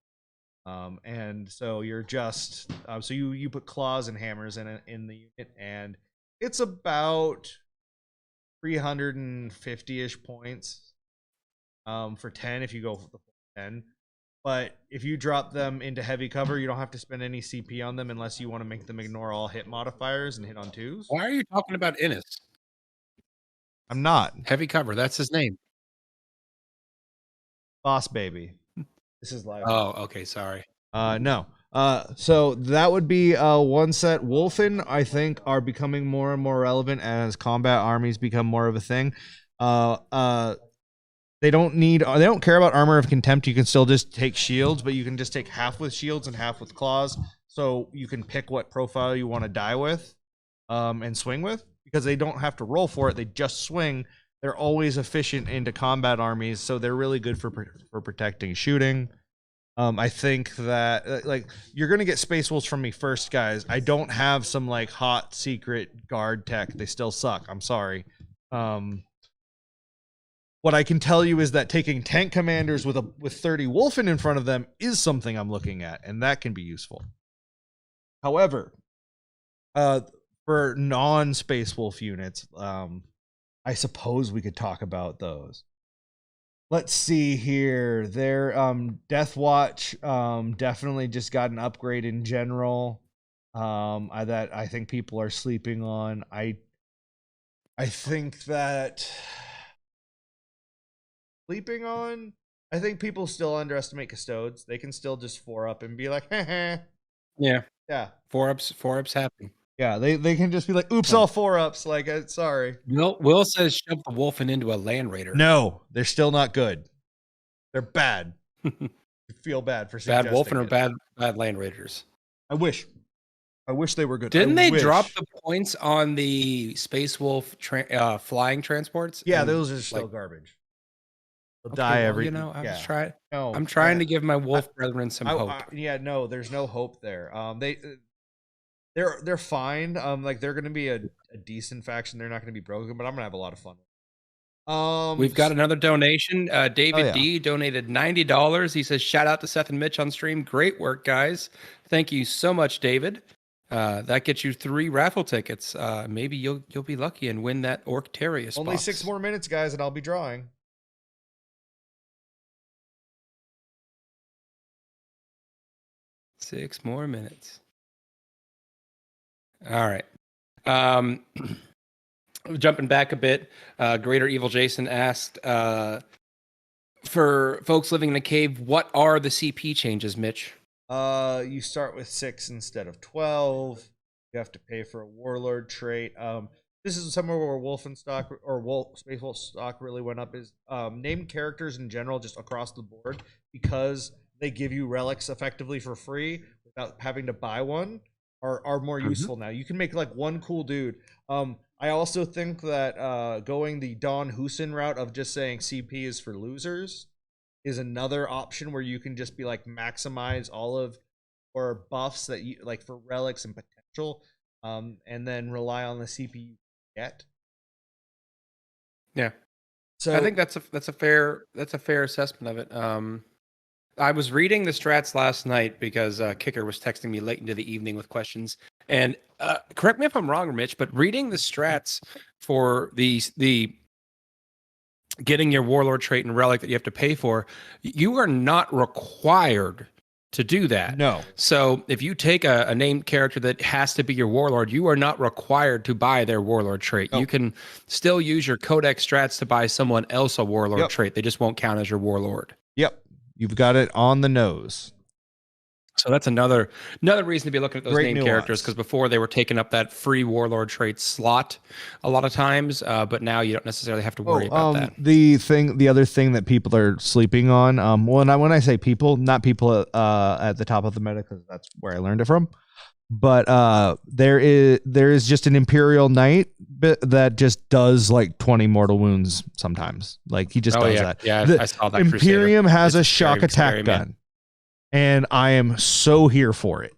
And so you're just so you put claws and hammers in the unit, and it's about 350-ish points for 10 if you go for the full 10. But if you drop them into heavy cover, you don't have to spend any CP on them unless you want to make them ignore all hit modifiers and hit on 2s. Why are you talking about Innis? I'm not. Heavy cover, that's his name. Boss Baby. This is live. Oh, okay, sorry. No. So that would be one set. Wolfen, I think, are becoming more and more relevant as combat armies become more of a thing. They don't care about Armor of Contempt. You can still just take shields, but you can just take half with shields and half with claws. So you can pick what profile you want to die with, and swing with, because they don't have to roll for it. They just swing. They're always efficient into combat armies, so they're really good for protecting shooting. I think that you're gonna get Space Wolves from me first, guys. I don't have some hot secret guard tech. They still suck. I'm sorry. What I can tell you is that taking tank commanders with 30 Wolfen in front of them is something I'm looking at, and that can be useful. However, for non-Space Wolf units, I suppose we could talk about those. Let's see here. Their Death Watch definitely just got an upgrade in general. That I think people are sleeping on. I think that I think people still underestimate Custodes. They can still just 4-up and be like, heh. Yeah. Yeah. 4-ups happen. Yeah, they can just be like, oops, all 4-ups. Sorry. Will says shove the Wolfen into a Land Raider. No, they're still not good. They're bad. I feel bad for bad suggesting Wolfen or it. bad Land Raiders. I wish they were good. Didn't they drop the points on the Space Wolf flying transports? Yeah, those are still garbage. They'll die every. I'm trying. No, I'm trying to give my wolf brethren some hope. No, there's no hope there. They're fine. They're gonna be a decent faction. They're not gonna be broken, but I'm gonna have a lot of fun. We've got another donation. David D donated $90. He says, "Shout out to Seth and Mitch on stream. Great work, guys. Thank you so much, David. That gets you 3 raffle tickets. Maybe you'll be lucky and win that Orctarius. Only box. 6 more minutes, guys, and I'll be drawing." Six more minutes. All right. Jumping back a bit, Greater Evil Jason asked, for folks living in a cave, what are the CP changes, Mitch? You start with 6 instead of 12. You have to pay for a Warlord trait. This is somewhere where Wolfenstock or Space Wolf stock really went up. Is named characters in general just across the board, because they give you relics effectively for free without having to buy one, are more useful now. You can make one cool dude. I also think that going the Don Husin route of just saying CP is for losers is another option where you can just be maximize all of or buffs that you for relics and potential, and then rely on the CP you get. Yeah. So I think that's a fair assessment of it. I was reading the strats last night because Kicker was texting me late into the evening with questions. And correct me if I'm wrong, Mitch, but reading the strats for the getting your Warlord trait and relic that you have to pay for, you are not required to do that. No. So if you take a named character that has to be your warlord, you are not required to buy their warlord trait. Nope. You can still use your codex strats to buy someone else a warlord trait. They just won't count as your warlord. Yep. You've got it on the nose. So that's another reason to be looking at those Great named nuance. characters, because before they were taking up that free warlord trait slot a lot of times, but now you don't necessarily have to worry about that. The other thing that people are sleeping on, when I say people, not people at the top of the meta, because that's where I learned it from, but there is just an Imperial Knight that just does like 20 mortal wounds sometimes. Like he just does that. Yeah, I saw that. Imperium Crusader. has It's a shock very attack scary, gun. man. And I am so here for it.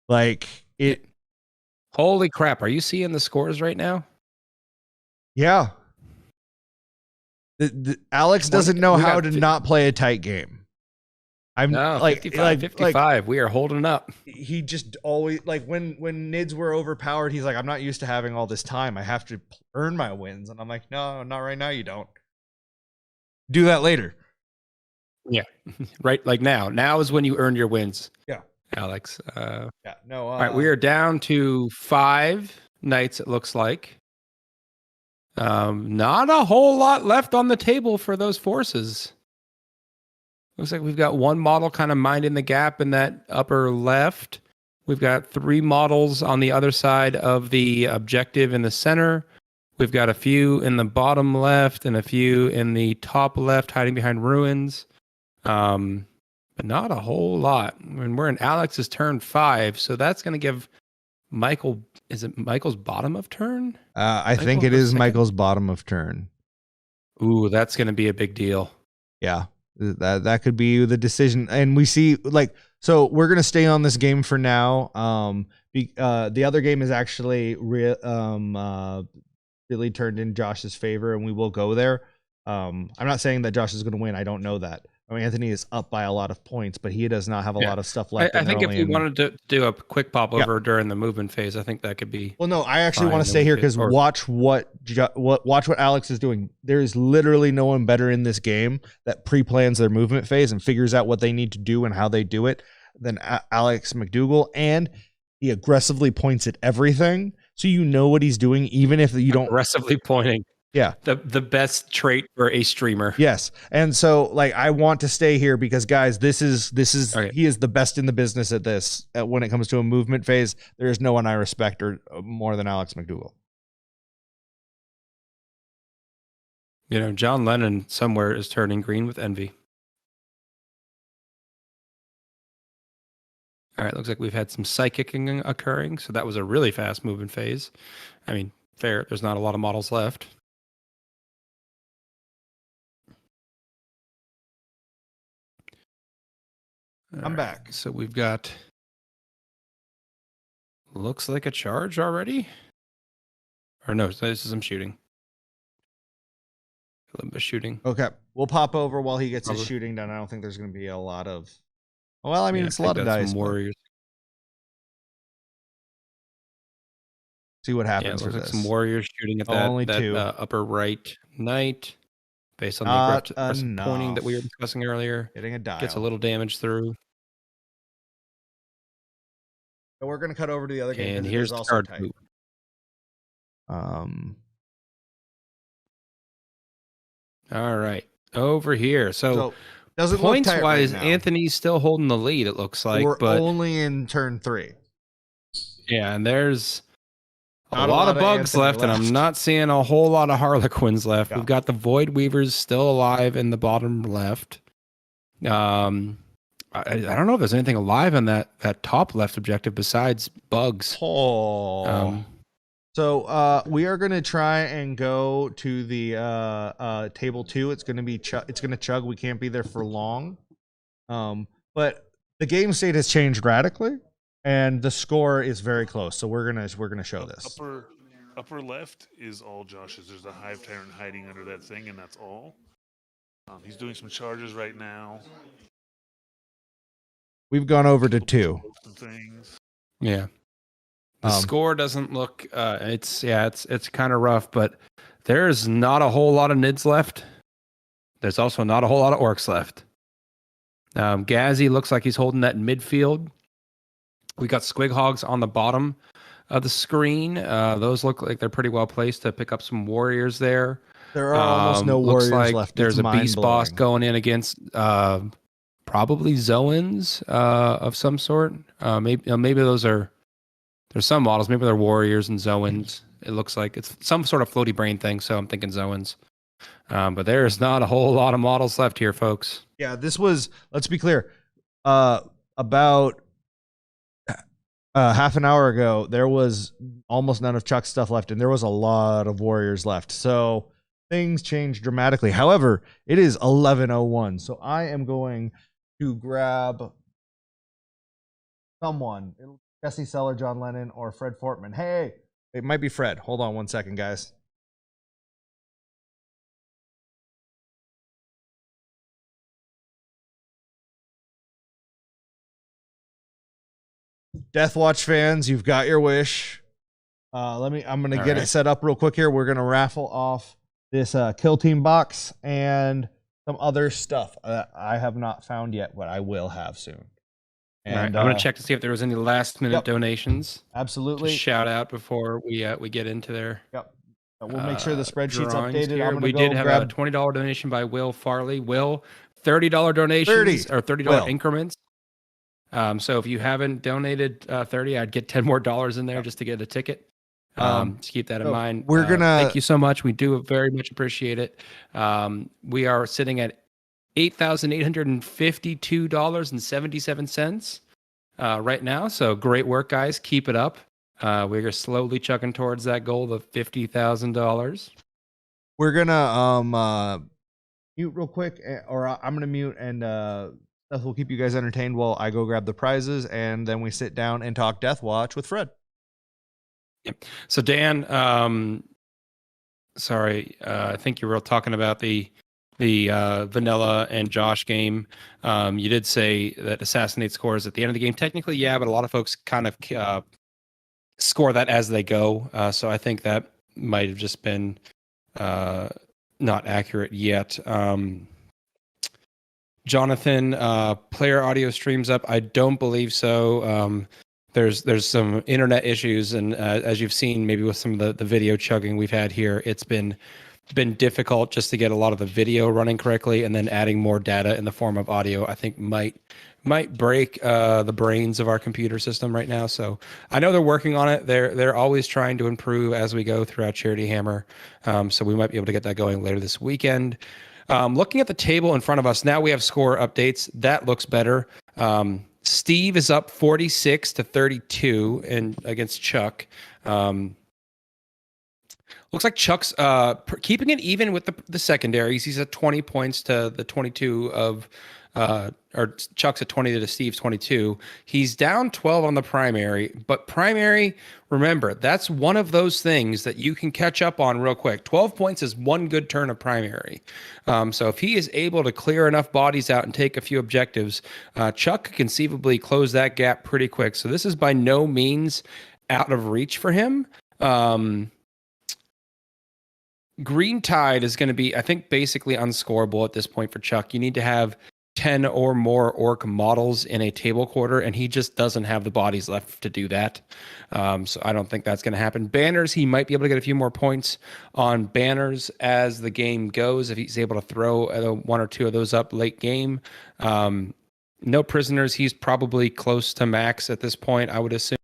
Like it. Holy crap. Are you seeing the scores right now? Yeah. Alex doesn't know how to not play a tight game. I'm like 55. We are holding up. He just always like when Nids were overpowered, he's like, I'm not used to having all this time. I have to earn my wins. And I'm like, no, not right now. You don't. Do that later. Yeah. Right. Like now. Now is when you earn your wins. Yeah. Alex. Yeah. No. All right. We are down to 5 knights, it looks like. Not a whole lot left on the table for those forces. Looks like we've got one model kind of minding the gap in that upper left. We've got 3 models on the other side of the objective in the center. We've got a few in the bottom left and a few in the top left hiding behind ruins. But not a whole lot. When we're in Alex's turn 5, so that's going to give Michael. Is it Michael's bottom of turn? I think it is Michael's bottom of turn. Ooh, that's going to be a big deal. Yeah, that could be the decision. And we see so we're going to stay on this game for now. The other game is actually really turned in Josh's favor, and we will go there. I'm not saying that Josh is going to win. I don't know that. I mean, Anthony is up by a lot of points, but he does not have a lot of stuff left. I think if we wanted to do a quick pop over during the movement phase, I think that could be. Well, no, I actually want to stay here because watch what Alex is doing. There is literally no one better in this game that pre-plans their movement phase and figures out what they need to do and how they do it than Alex McDougall, and he aggressively points at everything, so you know what he's doing, even if you don't aggressively pointing. Yeah. The best trait for a streamer. Yes. And so I want to stay here because guys, this is okay. He is the best in the business at this. When it comes to a movement phase, there is no one I respect more than Alex McDougall. You know, John Lennon somewhere is turning green with envy. All right, looks like we've had some psychicking occurring, so that was a really fast moving phase. I mean, fair, there's not a lot of models left. I'm back. So we've got, looks like a charge already. Or no, this is some shooting. A little bit of shooting. Okay, we'll pop over while he gets his shooting done. I don't think there's going to be a lot of. Well, I mean, it's a lot of dice. Warriors. See what happens. Yeah, it looks like some warriors shooting at that upper right knight. Based on the aggressive pointing that we were discussing earlier. Getting a dial. Gets a little damage through. So we're going to cut over to the other game. And here's the card tight. All right. Over here. So points wise, right, Anthony's still holding the lead, it looks like. We're only in turn 3. Yeah, and there's a lot of bugs left, and I'm not seeing a whole lot of Harlequins left. Yeah. We've got the Void Weavers still alive in the bottom left. I don't know if there's anything alive on that top left objective besides bugs. So we are going to try and go to the table 2. It's going to be it's going to chug. We can't be there for long. But the game state has changed radically. And the score is very close, so we're gonna show this. Upper left is all Josh's. There's a Hive Tyrant hiding under that thing, and that's all. He's doing some charges right now. We've gone over to 2. Yeah, the score doesn't look. It's kind of rough, but there's not a whole lot of Nids left. There's also not a whole lot of Orcs left. Gazzy looks like he's holding that in midfield. We got Squig Hogs on the bottom of the screen. Those look like they're pretty well placed to pick up some warriors there. There are almost no Looks warriors like left. there's It's a beast boss mind-blowing. going in against probably Zoans of some sort. Maybe those are, there's some models. Maybe they're warriors and Zoans. It looks like it's some sort of floaty brain thing. So I'm thinking Zoans. But there is not a whole lot of models left here, folks. Yeah, this was, let's be clear, about half an hour ago, there was almost none of Chuck's stuff left, and there was a lot of warriors left. So things changed dramatically. However, it is 11:01, so I am going to grab someone. Jesse Seller, John Lennon, or Fred Fortman. Hey, it might be Fred. Hold on one second, guys. Deathwatch fans, you've got your wish. I'm gonna get it set up real quick here. We're gonna raffle off this Kill Team box and some other stuff I have not found yet, but I will have soon. And all right, I'm gonna check to see if there was any last minute donations. Absolutely. To shout out before we get into there. Yep. We'll make sure the spreadsheet's updated. Here. I'm We go did have grab a $20 donation by Will Farley. Will, $30 donations or $30 Will. increments. So if you haven't donated 30, I'd get 10 more dollars in there just to get a ticket. Just keep that in mind. We're gonna thank you so much. We do very much appreciate it. We are sitting at $8,852.77 right now. So great work, guys. Keep it up. We're slowly chugging towards that goal of $50,000. We're gonna mute real quick, or I'm gonna mute, and Seth will keep you guys entertained while I go grab the prizes, and then we sit down and talk Death Watch with Fred. Yep. So Dan, sorry, I think you were talking about the Vanilla and Josh game. You did say that assassinate scores at the end of the game. Technically, yeah, but a lot of folks kind of score that as they go. So I think that might have just been not accurate yet. Jonathan, player audio streams up. I don't believe so. There's some internet issues, and as you've seen, maybe with some of the video chugging we've had here, it's been difficult just to get a lot of the video running correctly, and then adding more data in the form of audio, I think might break the brains of our computer system right now. So I know they're working on it. They're always trying to improve as we go throughout Charity Hammer. So we might be able to get that going later this weekend. Looking at the table in front of us, now we have score updates. That looks better. Steve is up 46-32 against Chuck. Looks like Chuck's keeping it even with the secondaries. He's at 20 points to the 22 of, or Chuck's at 20 to Steve's 22. He's down 12 on the primary, but primary, remember, that's one of those things that you can catch up on real quick. 12 points is one good turn of primary. So if he is able to clear enough bodies out and take a few objectives, Chuck could conceivably close that gap pretty quick. So this is by no means out of reach for him. Green Tide is going to be, I think, basically unscorable at this point for Chuck. You need to have 10 or more orc models in a table quarter, and he just doesn't have the bodies left to do that. So I don't think that's going to happen. Banners, he might be able to get a few more points on banners as the game goes, if he's able to throw one or two of those up late game. No prisoners, he's probably close to max at this point, I would assume.